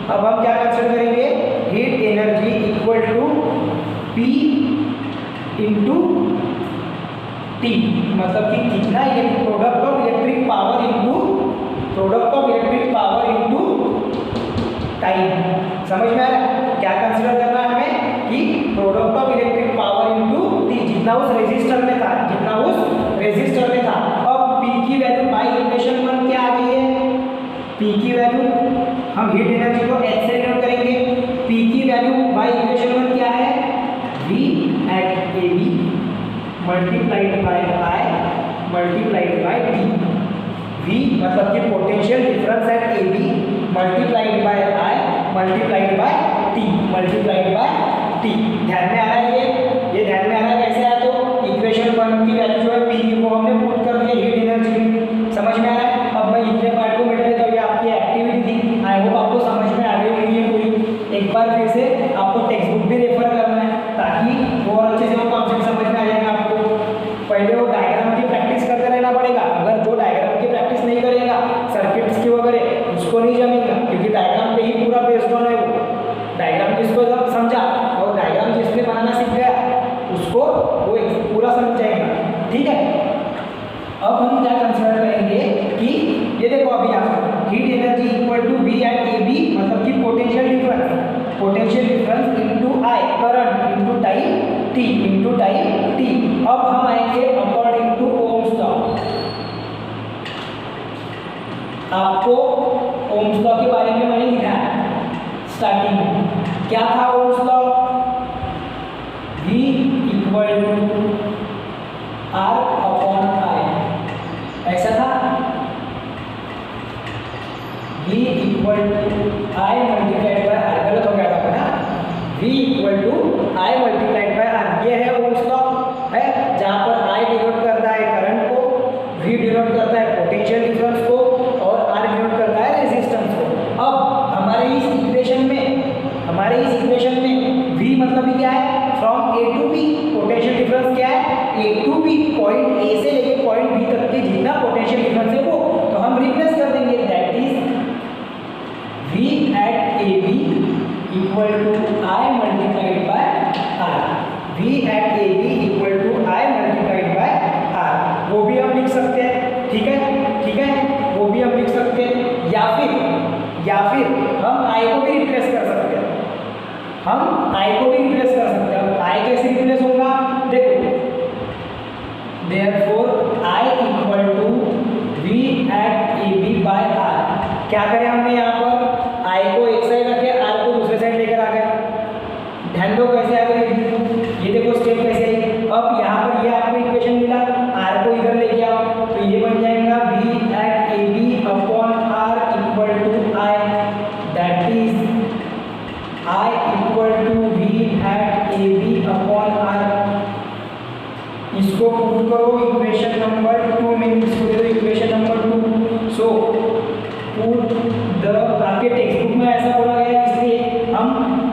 अब हम क्या कंसिडर करेंगे, heat energy equal to P into T। मतलब कि कितना product of electric power into time. समझ में आ रहा है, क्या कंसिडर करना है हमें, कि product of electric power into T, जितना उस रेजिस्टर में था। अब P की वैल्यू बाई इक्वेशन 1 क्या आ गई है, P की वैल्यू हम हीट एनर्जी को H से डिनोट करेंगे। P की वैल्यू बाई इक्वेशन 1 क्या है, V at A B multiplied by I multiplied by T। V मतलब कि potential difference at A B multiplied by I multiplied by T। ध्यान में आ रहा है, ये ध्यान में आ रहा है कैसे आया, तो इक्वेशन 1 की वैल्यू जो है P को हमने पुट कर दिया हीट एनर्जी में। समझ में आ रहा है। अब मैं इतने पार्ट को मिटा देता हूँ, ये आपकी एक्टिविटी थी। आई होप आपको समझ में आ गई होगी पूरी। एक बार फिर से आपको टेक्स्ट बुक भी रेफर करना है। का बेस्ड ऑन है वो डायग्राम, जिसको जब समझा और डायग्राम जिसने बनाना सीख गया उसको वो पूरा समझ जाएगा। ठीक है, अब हम क्या कंसीडर करेंगे कि ये देखो अभी यहाँ पर heat energy equal to V at A B, मतलब कि potential difference into I current into time t into time t। अब हम आएंगे अकॉर्डिंग टू ओम्स लॉ। आपको ओम्स लॉ के बारे में मैंने लिखा है स्टार्टिंग में, क्या था Ohm's law? V equal to R upon I, ऐसा था। V equal to I multiplied by R, गलत हो गया था ना, V equal to I multiplied by R, ये है ओम्स लॉ है, जहाँ पर I डिनोट करता है करंट को, V डिनोट करता है पोटेंशियल डिफरेंस को और R डिनोट करता है रेजिस्टेंस को। अब हमारे इस इक्वेशन में V मतलब भी क्या है? From A to B, potential difference क्या है? A to B, point A से लेके पॉइंट B तक के जितना पोटेंशियल डिफरेंस है वो तो हम रिप्लेस कर देंगे, that is V at AB equal to I multiplied by R। V at AB equal to I multiplied by R, वो भी हम लिख सकते हैं। ठीक है, वो भी हम लिख सकते हैं, या फिर हम I को भी रिप्लेस कर सकते हैं। अब I कैसे रिप्लेस होगा? देखो, therefore I equal to V at AB by R। क्या करें हमने यहाँ पर? I को एक साइड रखे, R को दूसरे साइड लेकर आ गए। ध्यान दो कैसे आ गए, ये देखो स्टेप कैसे आई। अब यहाँ पर ये आपको इक्वेशन मिला, R को इधर लेके आओ तो ये बन जाएगा V at AB upon R equal to I, that is I equal to V at AB upon R। इसको पुट करो इक्वेशन नंबर 2 में, इसको दे दो equation number 2। So put the, आपके टेक्स्ट बुक में ऐसा बोला गया है इसलिए हम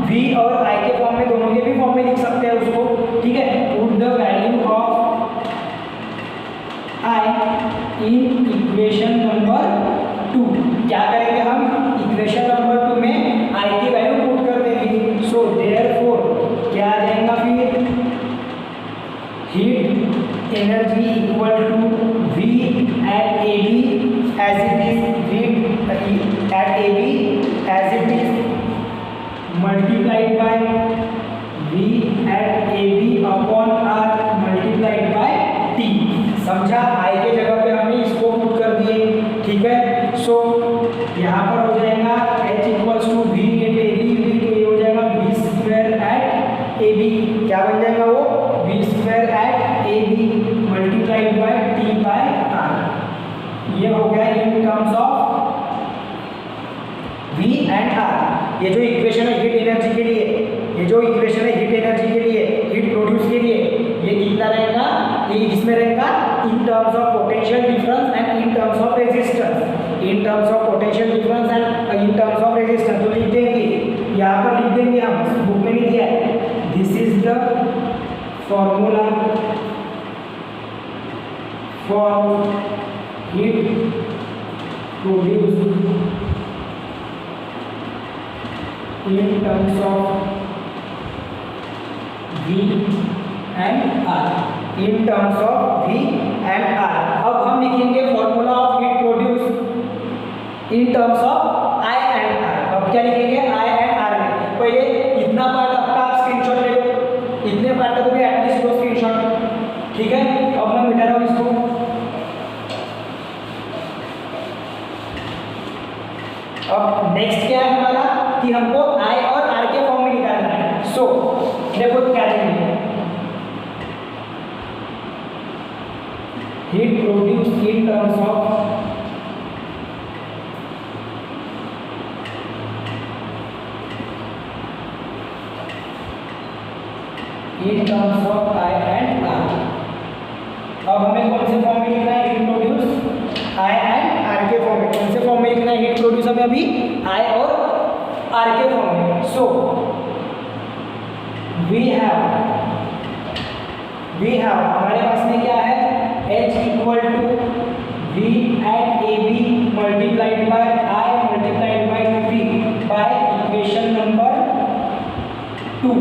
V और I के फॉर्म में, दोनों के भी फॉर्म में लिख सकते हैं उसको। ठीक है, put the value of I in equation number 2। क्या करेंगे हम? इक्वेशन नंबर 2 में I की वैल्यू पुट कर देंगे। सो देयरफॉर क्या आ जाएगा फिर? Heat energy equal to V at AB as it is, V at AB as it is multiplied by V at AB upon R multiplied by T। समझा? I के जगह पे हमने इसको पुट कर दिए। ठीक है, सो यहाँ पर हो जाएगा H equals to V at AB, V तो ये हो जाएगा V स्क्वायर एट AB, क्या बन जाएगा वो? V square at AB multiplied by T by R। ये हो गया in terms of V and R। ये जो इक्वेशन है हीट एनर्जी के लिए, हीट प्रोड्यूस के लिए, ये कितना रहेगा? ये किसमें रहेगा? इन terms of potential difference and in terms of resistance. In terms of potential difference and in terms of resistance तो लिख देंगे, यहाँ पर लिख देंगे हम, बुक में नहीं दिया है। This is the formula for heat produced in terms of V and R, in terms of V and R। अब हम लिखेंगे formula of heat produce in terms of I and R। अब क्या लिखेंगे? I and R में पहले इतना पार्ट आपका आप स्क्रीनशॉट ले लो, इतने पार्ट का तो भी एटलीस्ट लो स्क्रीनशॉट। ठीक है, अब मैं मिटा रहा हूँ इसको। अब नेक्स्ट क्या है हमारा कि हमको I और R के फॉर्म में निकालना है। सो देखो क्या देंगे, heat produce in terms of I and R। अब हमें कौन से फॉर्म में लिखना है? Heat produce I and R के फॉर्म में। कौन से फॉर्म में लिखना है हीट प्रोड्यूस हमें? अभी I और R के फॉर्म में। सो वी हैव हमारे पास में क्या है? H equal to V at AB multiplied by I multiplied by V by 2,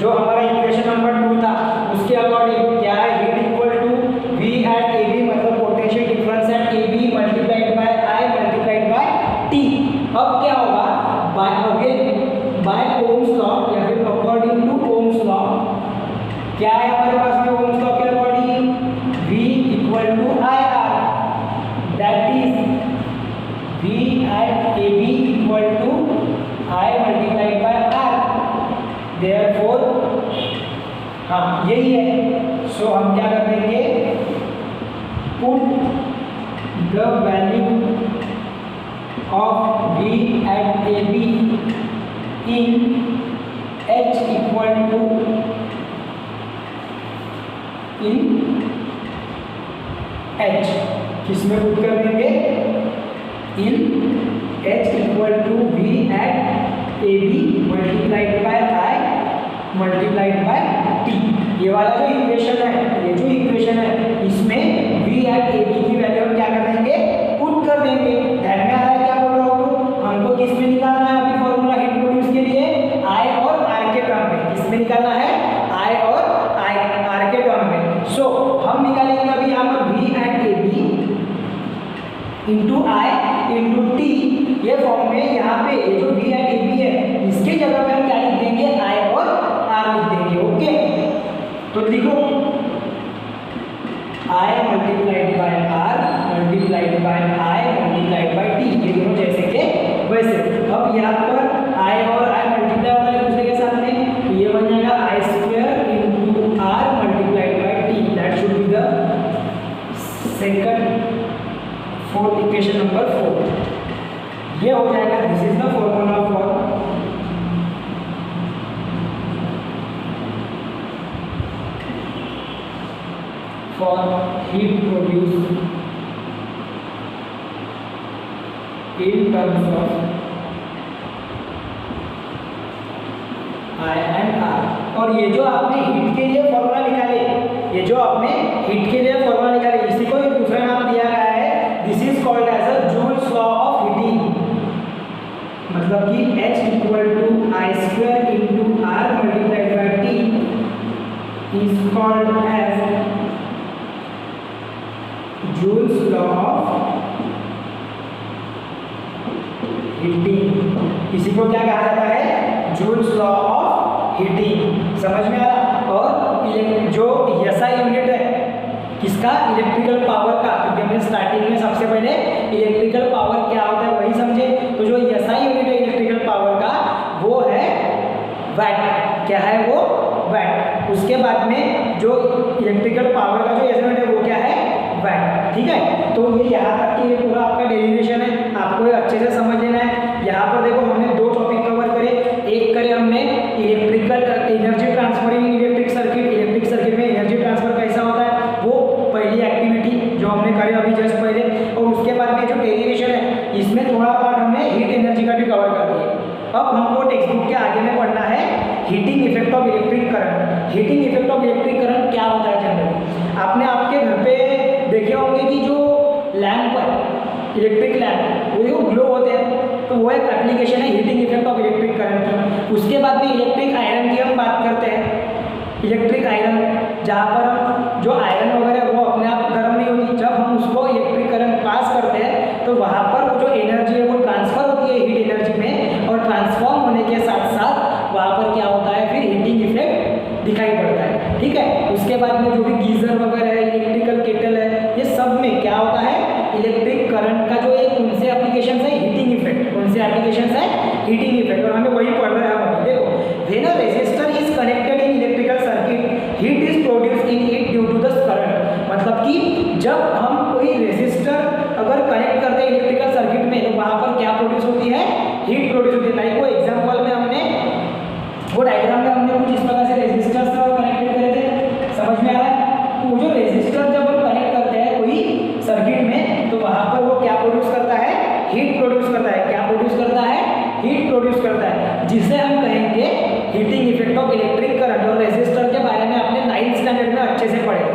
जो हमारा इक्वेशन नंबर 2 था उसके अकॉर्डिंग क्या है, heat equal to V at A B, मतलब potential difference at A B multiplied by I multiplied by T. अब क्या होगा, बाय ओम्स लॉ या फिर अकॉर्डिंग टू ओम्स लॉ, क्या है हमारे पास में ओम्स लॉ के according, V equal to I R, that is V at A B equal to I multiplied by R, therefore हाँ यही है। सो हम क्या कर देंगे, put the value of V at A B in H equal to in H, किसमें पुट कर देंगे, in H equal to V at A B multiplied by I multiplied by T. ये वाला जो इक्वेशन है, ये जो इक्वेशन है इसमें V एट ए बी की वैल्यू हम क्या कर देंगे, पुट कर देंगे। ध्यान में आ रहा है क्या बोल रहा हूँ, हमको किसमें निकालना है अभी फॉर्मूला हीट प्रोड्यूस के लिए, I और R के टर्म में, किसमें निकालना है, I और R के टर्म में। सो हम निकालेंगे अभी यहाँ पर V at A B into I into T, ये फॉर्म में यहाँ पे ये जो V एट ए बी है इसके जगह पे हम क्या लिख देंगे, I और R लिख देंगे। ओके, तो लिखो I multiplied by R multiplied by I multiplied by T, ये दोनों जैसे के वैसे। अब यहाँ पर I और I मल्टीप्लाई होगा एक दूसरे के साथ में, तो ये बन जाएगा I square into R multiplied by T, that should be the second fourth equation number 4, ये हो जाएगा। This is the formula for heat produced in terms of I and R। और ये जो आपने हीट के लिए फॉर्मूला निकाले, ये जो आपने हीट के लिए फॉर्मूला निकाले, इसी को एक दूसरा नाम दिया गया है, this is called as a Joule's law of heating, मतलब कि H equal to I square into R multiplied by T is called as Joule's law of heating. इसी को क्या कहा जाता है, जूल्स लॉ ऑफ हीटिंग। समझ में आ रहा। और जो एसआई यूनिट है किसका, इलेक्ट्रिकल पावर का, क्योंकि हमने स्टार्टिंग में सबसे पहले इलेक्ट्रिकल पावर क्या होता है वही समझे। तो जो एसआई यूनिट है इलेक्ट्रिकल पावर का वो है वैट। क्या है वो, वैट। उसके बाद में जो इलेक्ट्रिकल पावर का जो यूनिट है वो क्या है, वैट। ठीक है, तो ये यहाँ तक कि ये पूरा आपका डेरिवेशन है, आपको ये अच्छे से समझ लेना है। यहाँ पर देखो हमने दो टॉपिक कवर करे, एक करे हमने इलेक्ट्रिकल एनर्जी ट्रांसफर इन इलेक्ट्रिक सर्किट। इलेक्ट्रिक सर्किट में एनर्जी ट्रांसफर कैसा होता है, वो पहली एक्टिविटी जो हमने करे अभी जस्ट पहले। और उसके बाद में जो डेरिवेशन है इसमें थोड़ा पार्ट हमने हीट एनर्जी का भी कवर कर दिया। अब हमको टेक्स्ट बुक के आगे में पढ़ना है heating effect of electric current. Heating effect of electric current क्या होता है जनरली, आपने आपके घर पे देखे होंगे कि जो लैंप है, इलेक्ट्रिक लैंप, वो ग्लो होते हैं, तो वो एक एप्लीकेशन है heating effect of electric current की। उसके बाद भी इलेक्ट्रिक आयरन की हम बात करते हैं। इलेक्ट्रिक आयरन, जहाँ पर हम जो आयरन वगैरह वो अपने आप गर्म नहीं होती, जब हम उसको इलेक्ट्रिक करंट पास करते हैं तो वहाँ पर वो जो एनर्जी है वो ट्रांसफर होती है हीट एनर्जी में, और ट्रांसफॉर्म होने के साथ साथ वहाँ पर क्या होता है, फिर हीटिंग इफेक्ट दिखाई पड़ता है। ठीक है, उसके बाद में जो भी गीजर वगैरह है, इलेक्ट्रिकल केटल है, ये सब में क्या होता है, इलेक्ट्रिक करंट का जो एक उनसे एप्लीकेशन है हीटिंग इफेक्ट, उनसे एप्लीकेशन है हीटिंग इफेक्ट। और हमें वही पढ़ रहे हैं हम। देखो, when a resistor is connected in electrical circuit heat is produced in it due to the current. मतलब कि जब हम कोई रेजिस्टर अगर कनेक्ट करते हैं इलेक्ट्रिकल सर्किट में तो वहाँ पर क्या प्रोड्यूस होती है, हीट प्रोड्यूस होती है। लाइक वो एग्जाम्पल में हमने वो डायग्राम में हमने कुछ इस प्रकार से रेजिस्टर्स कनेक्टेड करे थे, समझ में आ रहा है। तो वो जो रेजिस्टर जब हम कनेक्ट करते हैं कोई सर्किट में तो वहाँ पर वो क्या प्रोड्यूस करता है, हीट प्रोड्यूस करता है। क्या प्रोड्यूस करता है, हीट प्रोड्यूस करता है, जिसे हम कहेंगे heating effect of electric current. और रेजिस्टर के बारे में आपने 9th स्टैंडर्ड में अच्छे से पढ़े,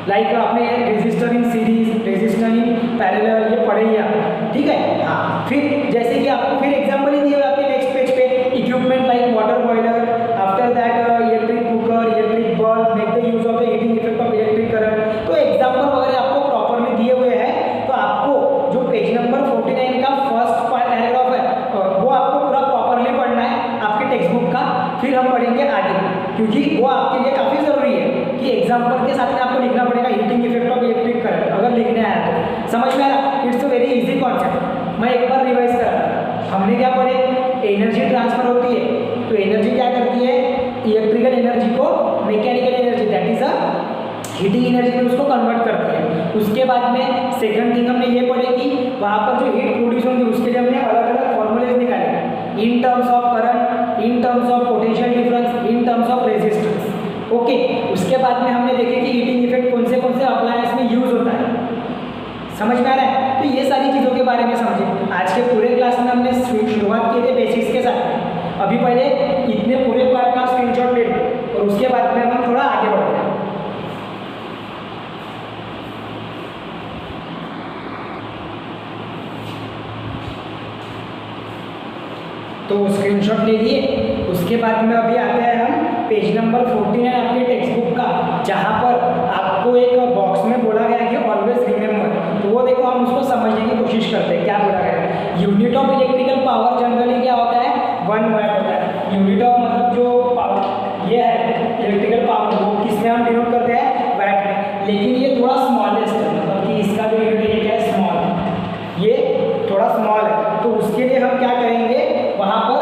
लाइक आपने resistor in series, resistor in parallel, ये पढ़े ही आप। ठीक है, हाँ। फिर जैसे कि आपको फिर एग्जाम्पल ही दिए आपके नेक्स्ट पेज पे, इक्विपमेंट लाइक वाटर बॉयलर, फिर हम पढ़ेंगे आगे, क्योंकि वो आपके लिए काफ़ी ज़रूरी है कि एग्जाम्पल के साथ में आपको लिखना पड़ेगा heating effect of electric current, अगर लिखने आया तो। समझ में आ रहा? It's a very easy concept. मैं एक बार रिवाइज करा, हमने क्या पढ़े, एनर्जी ट्रांसफर होती है, तो एनर्जी क्या करती है, इलेक्ट्रिकल एनर्जी को mechanical energy that is a heating energy में उसको कन्वर्ट करती है। उसके बाद में सेकंड थिंग हमने ये पढ़े कि वहाँ पर जो हीट प्रोड्यूस होगी उसके लिए हमने अलग अलग फॉर्मूलेज निकाले, इन terms of current, in terms of potential difference, in terms of resistance. Okay, उसके बाद में हमने देखे कि हीटिंग इफेक्ट कौन से अप्लायंस में यूज होता है। समझ में आ रहा है? तो ये सारी चीज़ों के बारे में समझे। आज के पूरे क्लास में हमने शुरुआत की थी बेसिक्स के साथ में। अभी पहले इतने पूरे पार्ट का स्क्रीनशॉट ले लो और उसके बाद में हम थोड़ा आगे बढ़ते हैं। तो स्क्रीनशॉट ले लिए, उसके बाद में अभी आते हैं हम पेज नंबर 49 आपके टेक्स्ट बुक का, जहाँ पर आपको एक बॉक्स में बोला गया है कि ऑलवेज रिमेंबर। तो वो देखो, हम उसको समझने की कोशिश करते हैं क्या बोला गया है। Unit of electrical power generally क्या होता है, 1 वाट होता है। यूनिट ऑफ मतलब जो पावर ये है इलेक्ट्रिकल पावर, वो किस में हम डिनोट करते हैं, वाट में। लेकिन ये थोड़ा स्मॉलेस्ट है, मतलब कि इसका जो यूनिट है क्या है, स्मॉल, ये थोड़ा स्मॉल है। तो उसके लिए हम क्या करेंगे, वहाँ पर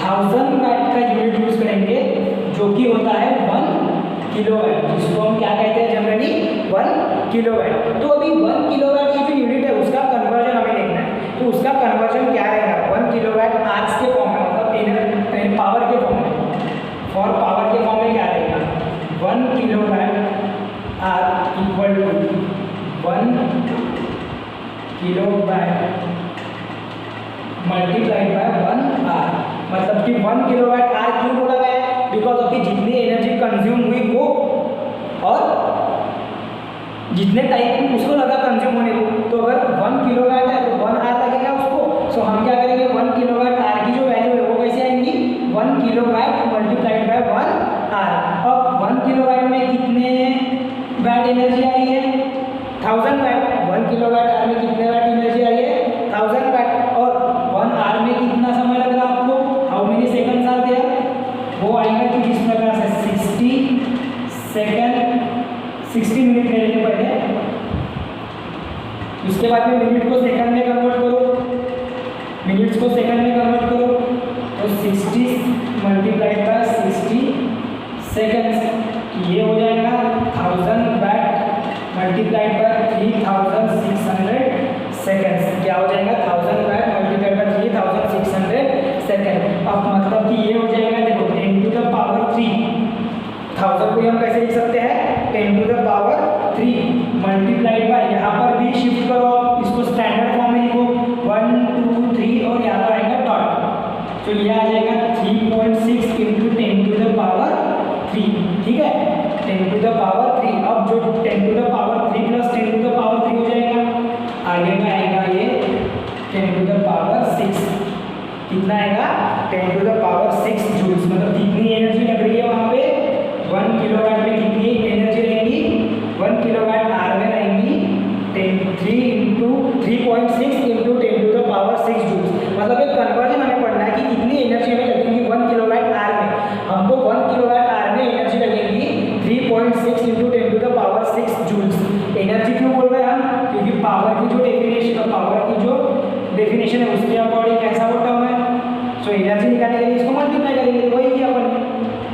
1000 वाट का यूनिट यूज करेंगे, जो कि होता है 1 किलोवाट, जिसको हम क्या कहते हैं जनरली 1 किलोवाट। तो अभी 1 किलोवाट ये जो यूनिट है उसका कन्वर्जन हमें देखना है। तो उसका कन्वर्जन क्या रहेगा, 1 किलोवाट आवर्स के फॉर्म में, मतलब पावर के फॉर्म में, फॉर पावर के फॉर्म में क्या रहेगा, 1 kilowatt hour equal to 1 kilowatt multiplied by 1 hour. मतलब कि 1 किलोवाट आर क्यों बोला गया है, बिकॉज ऑफ कि जितनी एनर्जी कंज्यूम हुई वो और जितने टाइम उसको लगा कंज्यूम होने को। तो अगर 1 किलोवाट है तो 1 आर लगेगा उसको। सो हम क्या करेंगे, 1 किलोवाट आर की जो वैल्यू है वो कैसे आएंगी, 1 किलोवाट मल्टीप्लाइड बाय 1 आर। अब 1 किलोवाट में कितने वाट एनर्जी आई है, 1000 वाट। 1 किलोवाट आर में कितने वाट एनर्जी आई है, 1000 वाट। और 1 आर में कितना समय लग रहा है आपको, how many seconds are there, वो आएगा कि जिस प्रकार से 60 सेकंड, 60 मिनट ले लेंगे पहले, उसके बाद में मिनट को सेकंड में कन्वर्ट करो, मिनट्स को सेकंड में कन्वर्ट करो, तो 60 मल्टीप्लाइड बाय 60 सेकंड्स, ये हो जाएगा 1000 वाट मल्टीप्लाइड बाय 3600 सेकंड्स। क्या हो जाएगा, 1000 वाट मल्टीप्लाइड बाय 3600 सेकंड। अब मतलब कि ये हो जाएगा, देखो 10 टू द पावर 3, 1000 को हम कैसे लिख सकते हैं, 10 to the power 3 multiplied by, यहाँ पर भी शिफ्ट करो आप इसको, स्टैंडर्ड फॉर्म में लिखो 1 2 3 और यहाँ पर आएगा डॉट, तो ये आ जाएगा 3.6 इंटू 10 टू द पावर 3, ठीक है, 10 टू द पावर 3। अब जो 10 to the power 3 plus 10 to the power 3 हो जाएगा, आगे का आएगा ये 10 टू द पावर 6, कितना आएगा, 10 टू द पावर 6 जूल्स। मतलब कितनी एनर्जी लग रही है वहाँ पे, 1 किलोवाट में कितनी एनर्जी रहेगी, 1 किलोवाट आर में रहेंगी 3.6 into 10 to the power 6 joules. मतलब एक कन्वर्जन हमें पढ़ना है कि कितनी एनर्जी हमें लगेगी 1 किलोवाट आर में। हमको 1 किलोवाट आर में एनर्जी लगेगी 3.6 into 10 to the power 6 joules. Energy क्यों बोल रहे हैं हम, क्योंकि पावर की जो डेफिनेशन है उसके अकॉर्डिंग कैसा वो टर्म है। सो एनर्जी निकालने के लिए इसको मल्टीप्लाई करेंगे, वही किया अपन ने,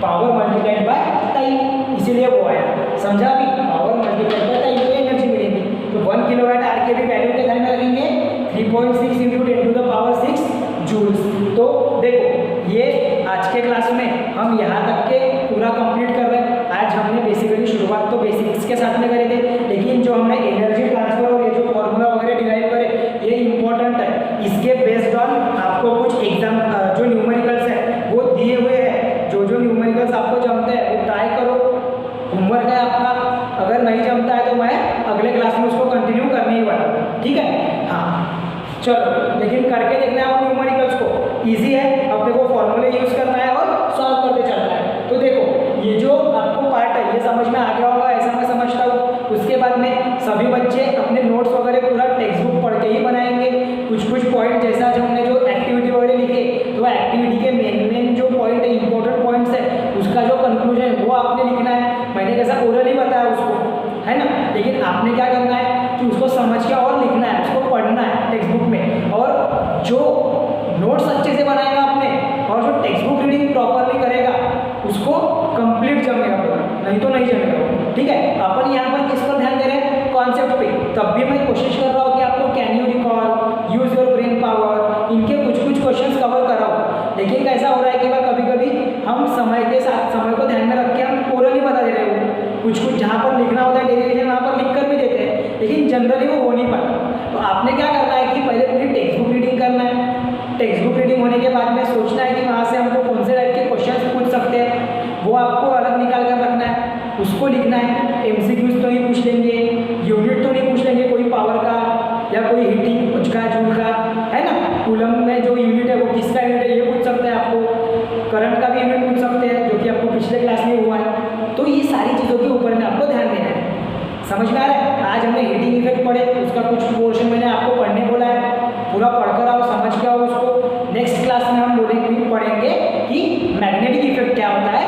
पावर मल्टीप्लाइड बाय टाइम, इसीलिए वो आया। समझा अभी, पावर मल्टीप्लाइड बाय टाइम को एनर्जी मिलेगी। तो 1 किलोवाट आर के भी वैल्यू के ध्यान में रखेंगे 3.6 into 10 to the power 6 joules. तो देखो ये आज के क्लास में हम यहाँ तक के पूरा कंप्लीट कर रहे हैं। आज हमने बेसिकली शुरुआत तो बेसिक्स के साथ में करे थे, लेकिन जो हमने एनर्जी ट्रांसफर और ये जो फॉर्मूला वगैरह डिराइव करे ये इंपॉर्टेंट है। इसके बेस्ड ऑन आपको कुछ एग्जाम जो न्यूमेरिकल्स है वो दिए हुए हैं, जो न्यूमेरिकल्स आपको जमते हैं वो ट्राई करो, होमवर्क है आपका। अगर नहीं जमता है तो मैं अगले क्लास में उसको कंटिन्यू करने ही वाला हूँ, ठीक है। हाँ चलो, लेकिन करके देखना है न्यूमेरिकल्स को, इजी है, अपने को फॉर्मूले यूज करना है और सॉल्व करते चलना है। तो देखो ये जो आपको पार्ट है ये समझ में आ गया होगा, ऐसा मैं समझता हूँ। उसके बाद में सभी बच्चे अपने नोट्स वगैरह पूरा टेक्स्ट बुक पढ़ के ही बनाएंगे। कुछ पॉइंट जैसा जो हमने जो एक्टिविटी वगैरह लिखे, तो एक्टिविटी के मेन जो पॉइंट है तब भी मैं कोशिश कर रहा हूँ कि आपको can you recall, use your brain power, इनके कुछ कुछ क्वेश्चंस कवर कराओ। लेकिन कैसा हो रहा है कि भाई कभी कभी हम समय के साथ समय को ध्यान में रख के हम ओरली बता दे रहे हो, कुछ कुछ जहाँ पर लिखना होता है डेरिवेशन वहाँ पर लिख कर भी देते हैं, लेकिन जनरली वो हो नहीं पाता। तो आपने क्या करना है कि पहले पूरी टेक्स्ट बुक रीडिंग करना है। टेक्स्ट बुक रीडिंग होने के बाद में सोचना है कि वहाँ से हमको कौन से टाइप के क्वेश्चन पूछ सकते हैं, वो आपको अलग निकाल कर रखना है, उसको लिखना है। एमसीक्यूज तो नहीं पूछ लेंगे, यूनिट तो नहीं पूछ लेंगे कोई पावर का या कोई हीटिंग कुछ का जूल का, है ना। कूलम में जो यूनिट है वो किसका यूनिट है ये पूछ सकते हैं आपको, करंट का भी यूनिट पूछ सकते हैं जो कि आपको पिछले क्लास में हुआ है। तो ये सारी चीज़ों के ऊपर में आपको ध्यान देना है। समझ में आ रहा है? आज हमने हीटिंग इफेक्ट पढ़े, उसका कुछ पोर्शन मैंने आपको पढ़ने बोला है, पूरा पढ़कर आओ, समझ के आओ उसको। नेक्स्ट क्लास में हम पढ़ेंगे कि मैग्नेटिक इफेक्ट क्या होता है,